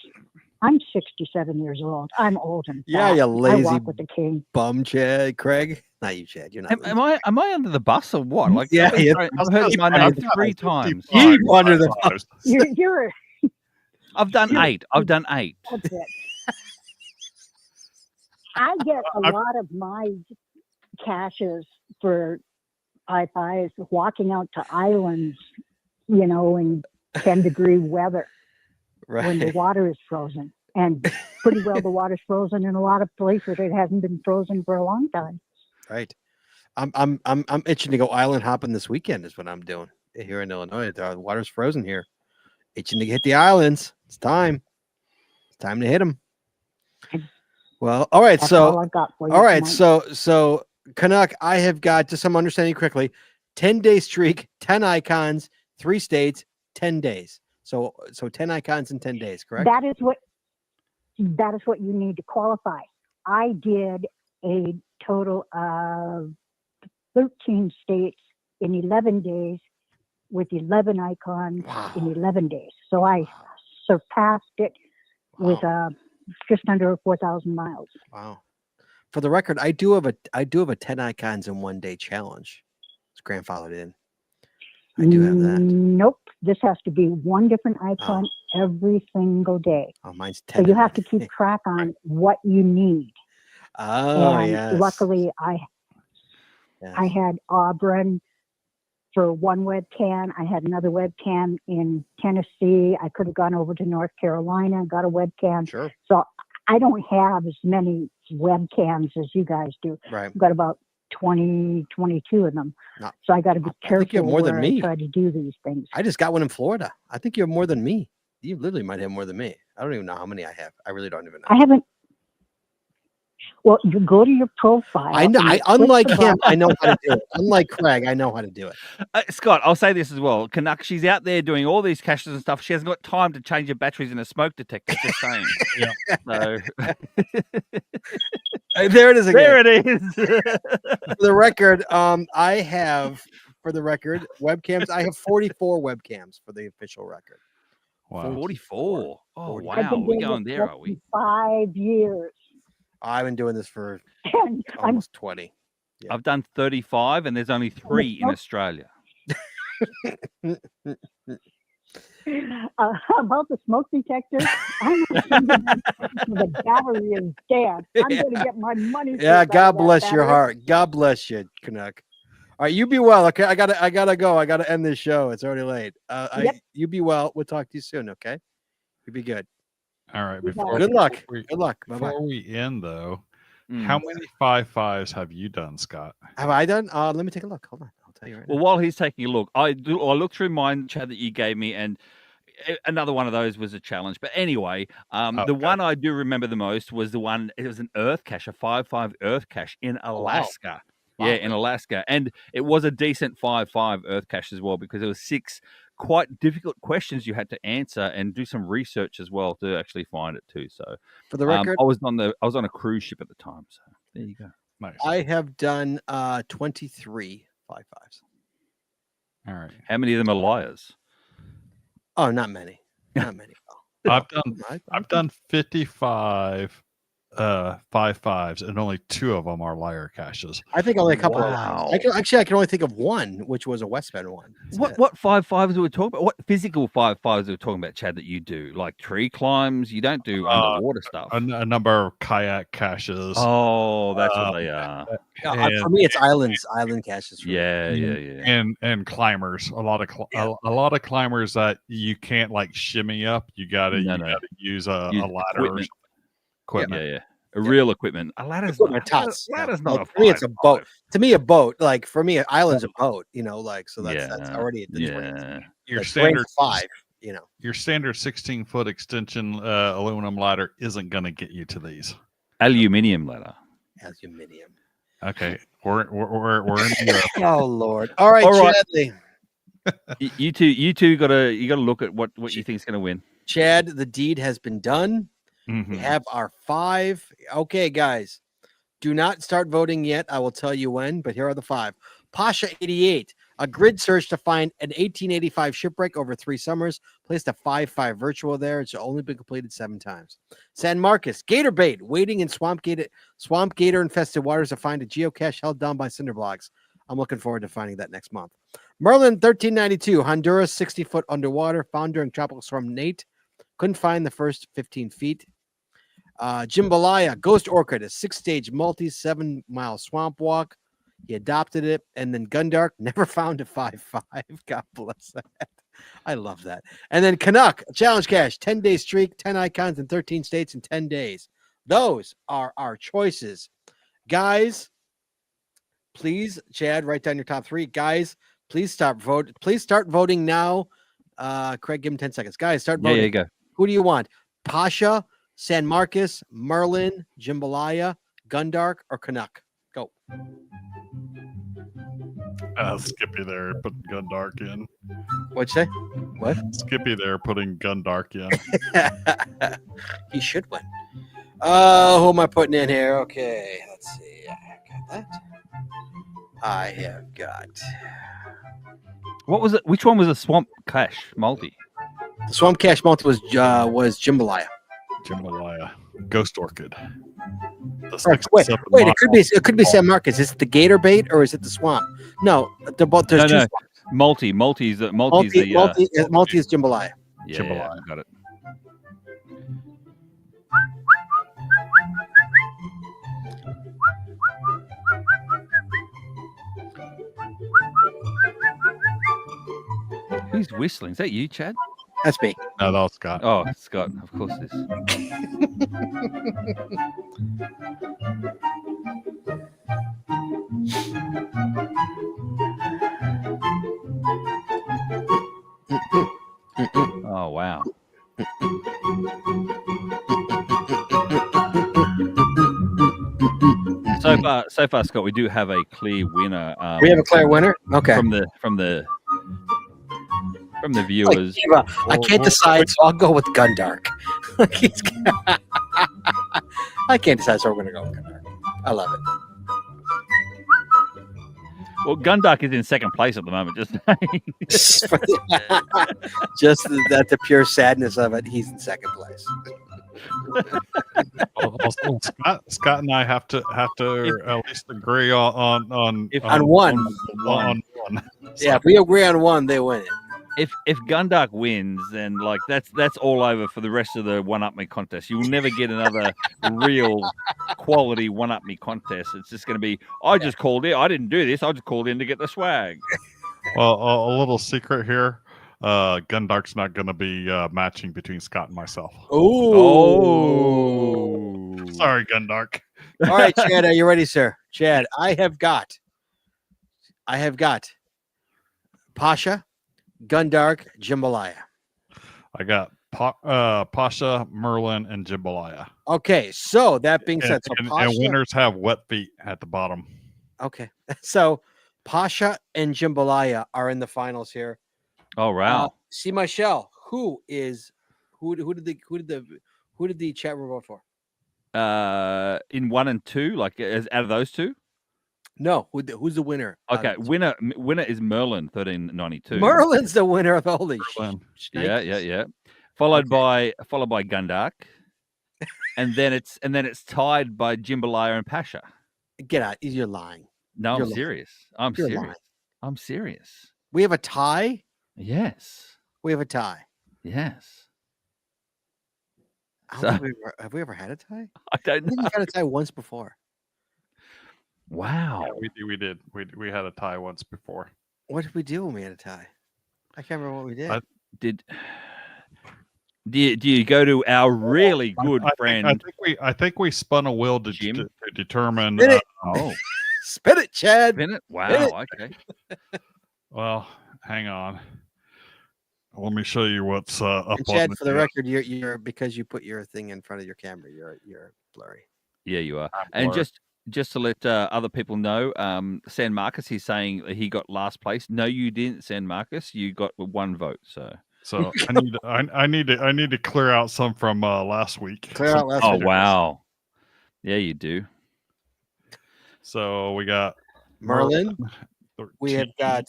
I'm 67 years old. I'm old and Yeah, fat. you I lazy walk with the king. bum, Chad. Craig? Not you, Chad. You're not. Am I under the bus or what? Like, Yeah, yeah. I've heard my name 3 times. You under the bus. You're I've done 8. I've done 8. That's it. I get a lot of my caches for I-5s walking out to islands, you know, in 10-degree weather when the water is frozen. And pretty well the water's frozen in a lot of places. It hasn't been frozen for a long time. Right. I'm itching to go island hopping this weekend is what I'm doing here in Illinois. The water's frozen here. Itching to hit the islands. It's time. It's time to hit them. Well, all right. That's so all I've got for you all right. tonight. So Canuck, I have got, just so I'm understanding correctly, 10-day streak, 10 icons, 3 states, 10 days. So 10 icons in 10 days, correct? That is what you need to qualify. I did a total of 13 states in 11 days with 11 icons in 11 days. So I surpassed it with just under 4,000 miles. Wow. For the record, I do have a 10 icons in 1 day challenge. It's grandfathered in. I do have that. Nope. This has to be one different icon every single day. Oh, mine's 10. So you have to keep track on what you need. Oh, and yes. luckily I had Auburn for one webcam. I had another webcam in Tennessee. I could have gone over to North Carolina and got a webcam. Sure. So I don't have as many webcams as you guys do. Right. I've got about 20, 22 of them. No, so I got to be careful I think you have more than where me. I try to do these things. I just got one in Florida. I think you have more than me. You literally might have more than me. I don't even know how many I have. I really don't even know. I haven't. Well, you go to your profile. I know. and you Unlike click the him, button. I know how to do it. Unlike Craig, I know how to do it. Scott, I'll say this as well. Canuck, she's out there doing all these caches and stuff. She hasn't got time to change the batteries in a smoke detector. Just saying. Yeah. So There it is again. there it is. For the record, I have, for the record, webcams. I have 44 webcams for the official record. Wow. 44. Oh, I've wow. been We're doing going this there, for are we? 5 years. I've been doing this for And I'm almost 20. Yeah. I've done 35, and there's only 3 in Australia. About the smoke detector, I'm the battery is dead. I'm going to get my money. Yeah, back God out of that bless your battery. heart. God bless you, Canuck. All right, you be well. Okay, I gotta go. I gotta end this show. It's already late. Yep. You be well. We'll talk to you soon. Okay, you be good. All right. Good Before Good luck. we- Good luck. Bye-bye. Before we end, though, Mm. how many 5.5s have you done, Scott? Have I done? Let me take a look. Hold on. I'll tell you right Well, now. while he's taking a look, I looked through mine, Chad, that you gave me, and another one of those was a challenge. But anyway, the one I do remember the most was the one. It was an Earth cache, a 5.5 Earth cache in Alaska. Wow. Yeah, in Alaska, and it was a decent 5.5 Earth cache as well because there was 6 quite difficult questions you had to answer and do some research as well to actually find it too. So For the record, I was on a cruise ship at the time. So there you go. Nice. I have done 23 5.5s. All right. How many of them are liars? Oh, not many. Not many. I've done 55 5.5s, and only 2 of them are liar caches. I think only a couple Wow. of those. I can only think of one, which was a West Bend one. What 5.5s are we talking about? What physical 5.5s are we talking about, Chad, that you do? Like tree climbs? You don't do underwater stuff. A number of kayak caches. Oh, that's what they are. For me, it's island caches. For me. Yeah. And climbers. A lot of climbers that you can't like shimmy up. You gotta use a ladder. Equipment. Yeah. Real equipment. A ladder's not not for me. It's a boat. To me, a boat. Like for me, an island's a boat. So that's already Your standard 5. Your standard 16-foot extension aluminum ladder isn't going to get you to these. Aluminium ladder. Aluminium. Okay, we're in Europe. Oh Lord! All right, Chadley. You two gotta look at what you think is going to win. Chad, the deed has been done. Mm-hmm. We have our 5. Okay, guys, do not start voting yet. I will tell you when, but here are the 5. Pasha 88, a grid search to find an 1885 shipwreck over 3 summers. Placed a 5.5 virtual there. It's only been completed 7 times. San Marcos, gator bait, waiting in swamp gator infested waters to find a geocache held down by cinder blocks. I'm looking forward to finding that next month. Merlin 1392, Honduras, 60-foot underwater, found during Tropical Storm Nate. Couldn't find the first 15 feet. Jambalaya, Ghost Orchid, a 6-stage multi 7-mile swamp walk. He adopted it. And then Gundark, never found a 5.5. God bless that. I love that. And then Canuck, challenge cache, 10-day streak, 10 icons in 13 states in 10 days. Those are our choices. Guys, please, Chad, write down your top 3. Guys, please start voting now. Craig, give him 10 seconds. Guys, start voting. Yeah, you go. Who do you want? Pasha, San Marcos, Merlin, Jambalaya, Gundark, or Canuck? Go. Skippy there putting Gundark in. What'd you say? What? Skippy there putting Gundark in. He should win. Who am I putting in here? Okay, let's see. I have got. What was it? Which one was a swamp cache multi? The swamp cache multi was Jambalaya. Jambalaya, Ghost Orchid. Wait, it could be San Marcos. Is it the gator bait or is it the swamp? No, there's two swamps. Multi is the multi is Jambalaya. Yeah, Jambalaya. Got it. Who's whistling? Is that you, Chad? That's me. No, that was Scott. Oh, Scott. Of course it is. Oh, wow. So far, Scott, we do have a clear winner. We have a clear winner? Okay. From the viewers. I can't decide, so I'll go with Gundark. I can't decide, so we're going to go with Gundark. I love it. Well, Gundark is in second place at the moment. Just the pure sadness of it. He's in second place. Scott and I have to at least agree on one. So. Yeah, if we agree on one, they win it. If Gundark wins, then like that's all over for the rest of the One Up Me contest. You will never get another real quality One Up Me contest. It's just going to be, I just called in. I didn't do this. I just called in to get the swag. Well, a little secret here. Gundark's not going to be matching between Scott and myself. Oh. Sorry, Gundark. All right, Chad, are you ready, sir? Chad, I have got Pasha, Gundark, Jambalaya. I got Pasha, Merlin, and Jambalaya. Okay, so that being said, and winners have wet feet at the bottom. Okay, so Pasha and Jambalaya are in the finals here. Oh wow! See Michelle, who did the chat room vote for? In 1 and 2, like out of those two. No, who's the winner? Okay, winner is Merlin 1392. Merlin's the winner of holy. Yeah. Followed by Gundark. and then it's tied by Jambalaya and Pasha. Get out! You're lying. No, You're I'm lying. serious. I'm You're serious. lying. I'm serious. We have a tie. Yes. We have a tie. Yes. I don't think have we ever had a tie? I don't I think know. we've had a tie once before. Wow. Yeah, we did. We had a tie once before. What did we do when we had a tie? I can't remember what we did. Do you go to our really good friend? I think we spun a wheel to Jim? to determine. Spin it. Oh, Spin it, Chad. spin it. Wow. it. Okay. Well, hang on. Let me show you what's up. And Chad, for the record, you're because you put your thing in front of your camera, you're blurry. Yeah, you are. I'm And blurred. just to let other people know, San Marcos, he's saying he got last place. No, you didn't, San Marcos. You got 1 vote. So I need to clear out some from last week. Clear out last Oh week. wow. Yeah, you do. So we got Merlin. 13, We have got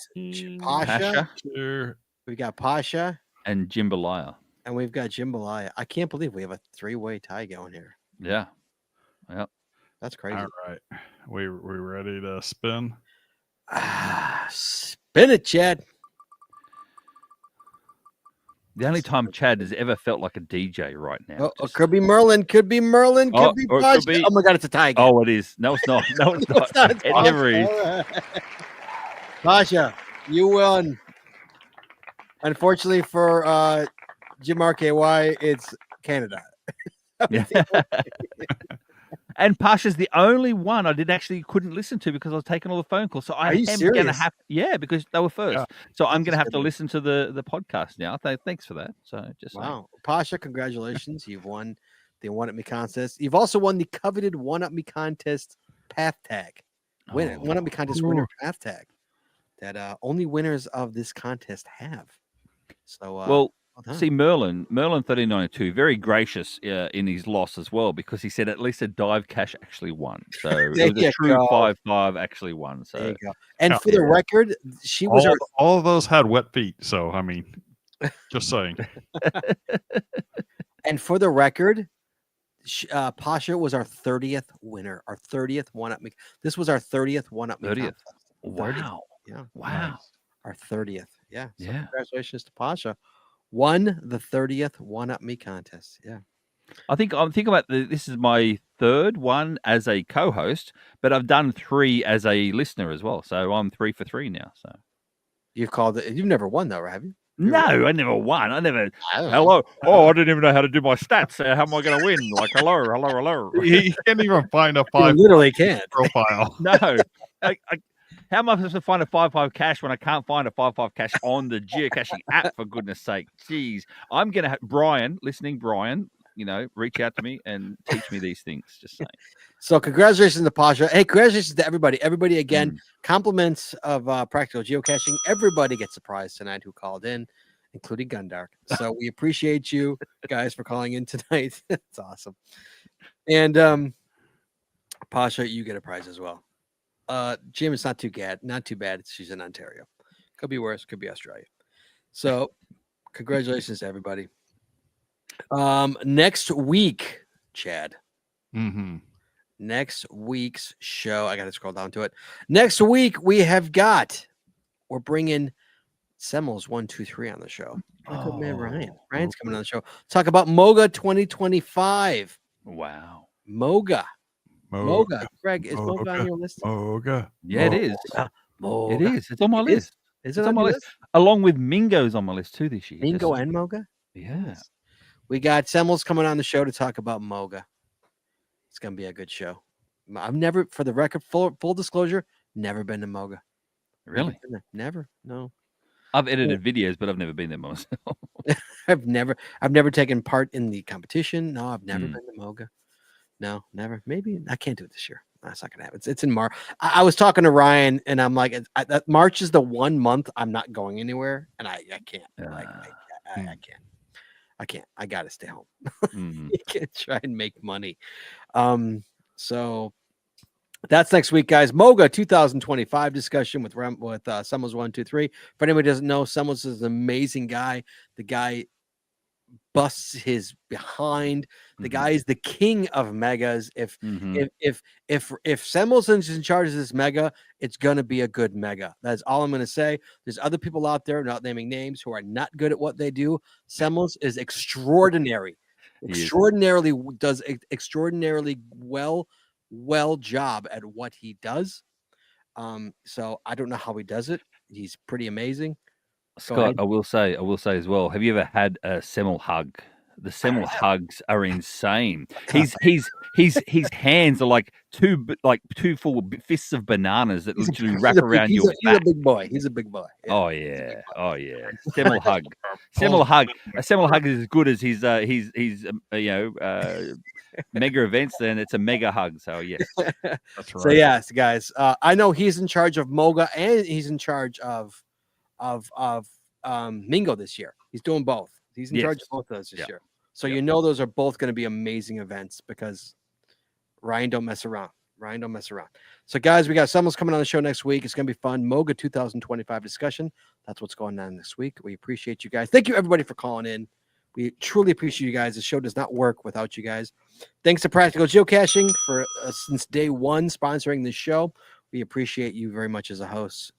Pasha. Pasha. We got Pasha, And Jambalaya. and we've got Jambalaya. I can't believe we have a 3-way tie going here. Yeah. Yep. That's crazy. All right, we ready to spin? Spin it, Chad. The only time Chad has ever felt like a DJ right now. Oh, could be Merlin. Could be Merlin. Could be or it Pasha. could be- Oh my God, it's a tie again. Oh, it is. No, it's not. No, it's not. It's It never is. Pasha. Pasha, you won. Unfortunately for Jim RKY, it's Canada. Yeah. And Pasha's the only one I couldn't listen to because I was taking all the phone calls. So I you am going to serious? have, because they were first. Yeah. So I'm going to have to goodness. listen to the podcast now. Thanks for that. So just saying. Wow. Pasha, congratulations. You've won the One Up Me contest. You've also won the coveted One Up Me contest path tag. One Up Me contest winner path tag that only winners of this contest have. So, Well, done. see, Merlin 1392, very gracious in his loss as well, because he said at least a dive cash actually won. So it There was a you true go. 5-5 actually won. there So you go. And Yeah. for the record, she was All of those had wet feet. So I mean, just saying. and for the record, Pasha was our 30th winner, our 30th One Up Me. This was our 30th One Up Me 30th. contest. 30th. Wow. Yeah. Wow. Our 30th. Yeah. So Yeah. congratulations to Pasha. Won the 30th One Up Me contest. Yeah. I'm thinking about this is my 3rd one as a co-host, but I've done 3 as a listener as well. So I'm 3 for 3 now. So You've called it. You've never won though, have you? no, I never won. I never. I don't know. Hello. Oh, I didn't even know how to do my stats. How am I going to win? Like hello. He can't even find a You 5 literally can't. profile. No. How am I supposed to find a 5-5 cash when I can't find a 5-5 cash on the geocaching app? For goodness sake, jeez! I'm gonna have Brian, reach out to me and teach me these things. Just saying. So congratulations to Pasha. Hey, congratulations to everybody. Everybody again, compliments of practical geocaching. Everybody gets a prize tonight who called in, including Gundark. So we appreciate you guys for calling in tonight. It's awesome. And Pasha, you get a prize as well. Jim, it's not too bad. She's in Ontario. Could be worse, could be Australia. So congratulations to everybody. Next week, Chad. Mm-hmm. Next week's show. I gotta scroll down to it. Next week, we're bringing Semmels 123 on the show. My good man Ryan. Ryan's coming on the show. Talk about Moga 2025. Wow. Moga. Greg, is Moga on your list? Moga. Yeah, it is. Moga. It is. It's on my list. Is it It's on on my your list? Along with Mingo's on my list too this year. Mingo Just- and Moga? Yeah. We got Semmels coming on the show to talk about Moga. It's gonna be a good show. I've never, for the record, full disclosure, never been to Moga. Really? Never. No. I've edited videos, but I've never been there myself. I've never taken part in the competition. No, I've never been to Moga. No, never. Maybe I can't do it this year. That's not gonna happen. It's in March. I was talking to Ryan, and I'm like, March is the 1 month I'm not going anywhere, and I can't. Like, I can't. I can't. I gotta stay home. You can try and make money. So that's next week, guys. Moga 2025 discussion with Semmels 123. For anybody who doesn't know, Semmels is an amazing guy. The guy busts his behind. The guy is the king of megas. If Semelson's in charge of this mega, it's gonna be a good mega. That's all I'm gonna say. There's other people out there, not naming names, who are not good at what they do. Semmels is extraordinary. Extraordinarily does extraordinarily well job at what he does. So I don't know how he does it. He's pretty amazing. Scott, I will say as well. Have you ever had a Semmel hug? The Semmel hugs are insane. His hands are like two full fists of bananas that literally wrap around your back. He's a big boy. He's a big boy. Yeah. Oh yeah, oh yeah. Semmel hug, Semmel hug. A Semmel hug is as good as his mega events. Then it's a mega hug. So yes, That's right. So yes, guys. I know he's in charge of Moga and he's in charge of Mingo this year. He's doing both. He's in charge of both of those this year. So you know those are both going to be amazing events because Ryan don't mess around. So guys, we got Semmels coming on the show next week. It's going to be fun. Moga 2025 discussion. That's what's going on this week. We appreciate you guys. Thank you everybody for calling in. We truly appreciate you guys. The show does not work without you guys. Thanks to Practical Geocaching for since day one sponsoring this show. We appreciate you very much as a host,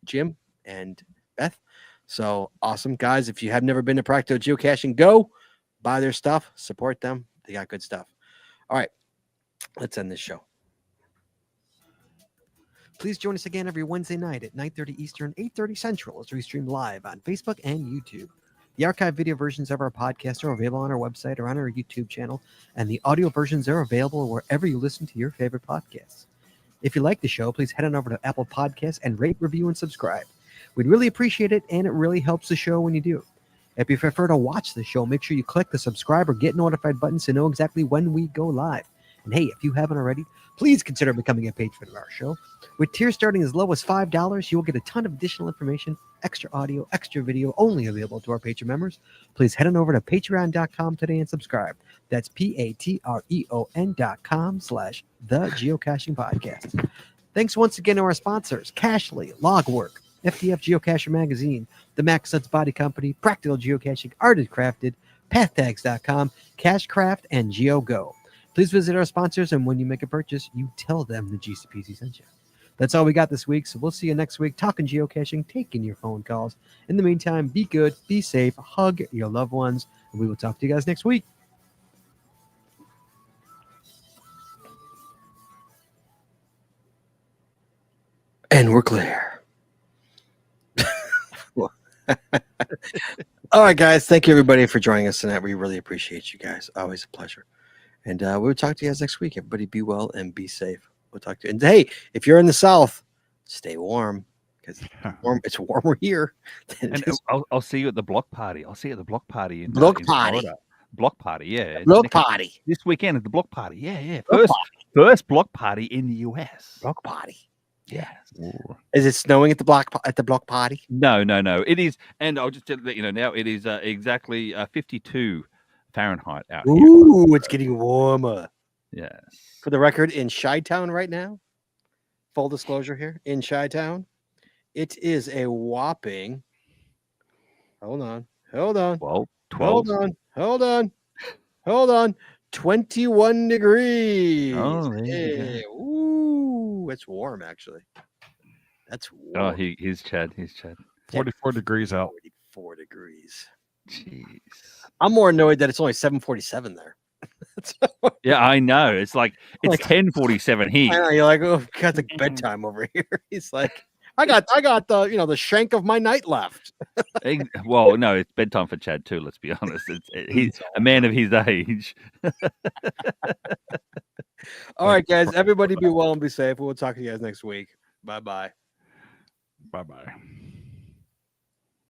Jim and Beth. So awesome, guys. If you have never been to Practical Geocaching, go buy their stuff, support them. They got good stuff. All right, let's end this show. Please join us again every Wednesday night at 9:30 Eastern, 8:30 Central as we stream live on Facebook and YouTube. The archive video versions of our podcast are available on our website or on our YouTube channel, and the audio versions are available wherever you listen to your favorite podcasts. If you like the show, please head on over to Apple Podcasts and rate, review, and subscribe. We'd really appreciate it, and it really helps the show when you do. If you prefer to watch the show, make sure you click the subscribe or get notified button to know exactly when we go live. And hey, if you haven't already, please consider becoming a patron of our show. With tiers starting as low as $5, you will get a ton of additional information, extra audio, extra video, only available to our patron members. Please head on over to patreon.com today and subscribe. That's patreon.com/thegeocaching-podcast. Thanks once again to our sponsors, Cachly, Logwork, FDF Geocacher Magazine, the Max Sense Body Company, Practical Geocaching, Arted Crafted, PathTags.com, Cachecraft, and GeoGo. Please visit our sponsors, and when you make a purchase, you tell them the GCPC sent you. That's all we got this week, so we'll see you next week talking geocaching, taking your phone calls. In the meantime, be good, be safe, hug your loved ones, and we will talk to you guys next week. And we're clear. All right, guys. Thank you, everybody, for joining us tonight. We really appreciate you guys. Always a pleasure. And we'll talk to you guys next week. Everybody be well and be safe. We'll talk to you. And hey, if you're in the South, stay warm because it's warmer here. And I'll see you at the block party. I'll see you at the block party. In party. Florida. Block party, yeah. Block party. This weekend at the block party. Yeah. First block party in the US. Block party. Yeah. Is it snowing at the block party? No. It is, and I'll just let you know now. It is exactly 52 Fahrenheit out here. Ooh, it's getting warmer. Yes. For the record, in Chi-Town right now, full disclosure here, in Chi-Town, it is a whopping. Hold on. 12. Hold on. 21 degrees. Oh, there you go. Ooh, it's warm actually. That's warm. Oh, he's Chad. 44 degrees out. 44 degrees. Jeez. I'm more annoyed that it's only 7:47 there. Yeah, I know. It's like it's 10:47 here. I know, you're like, oh, got the bedtime over here. He's like, I got the the shank of my night left. Well, no, it's bedtime for Chad too. Let's be honest. He's a man of his age. All right, guys. Everybody be well and be safe. We'll talk to you guys next week. Bye-bye. Bye-bye.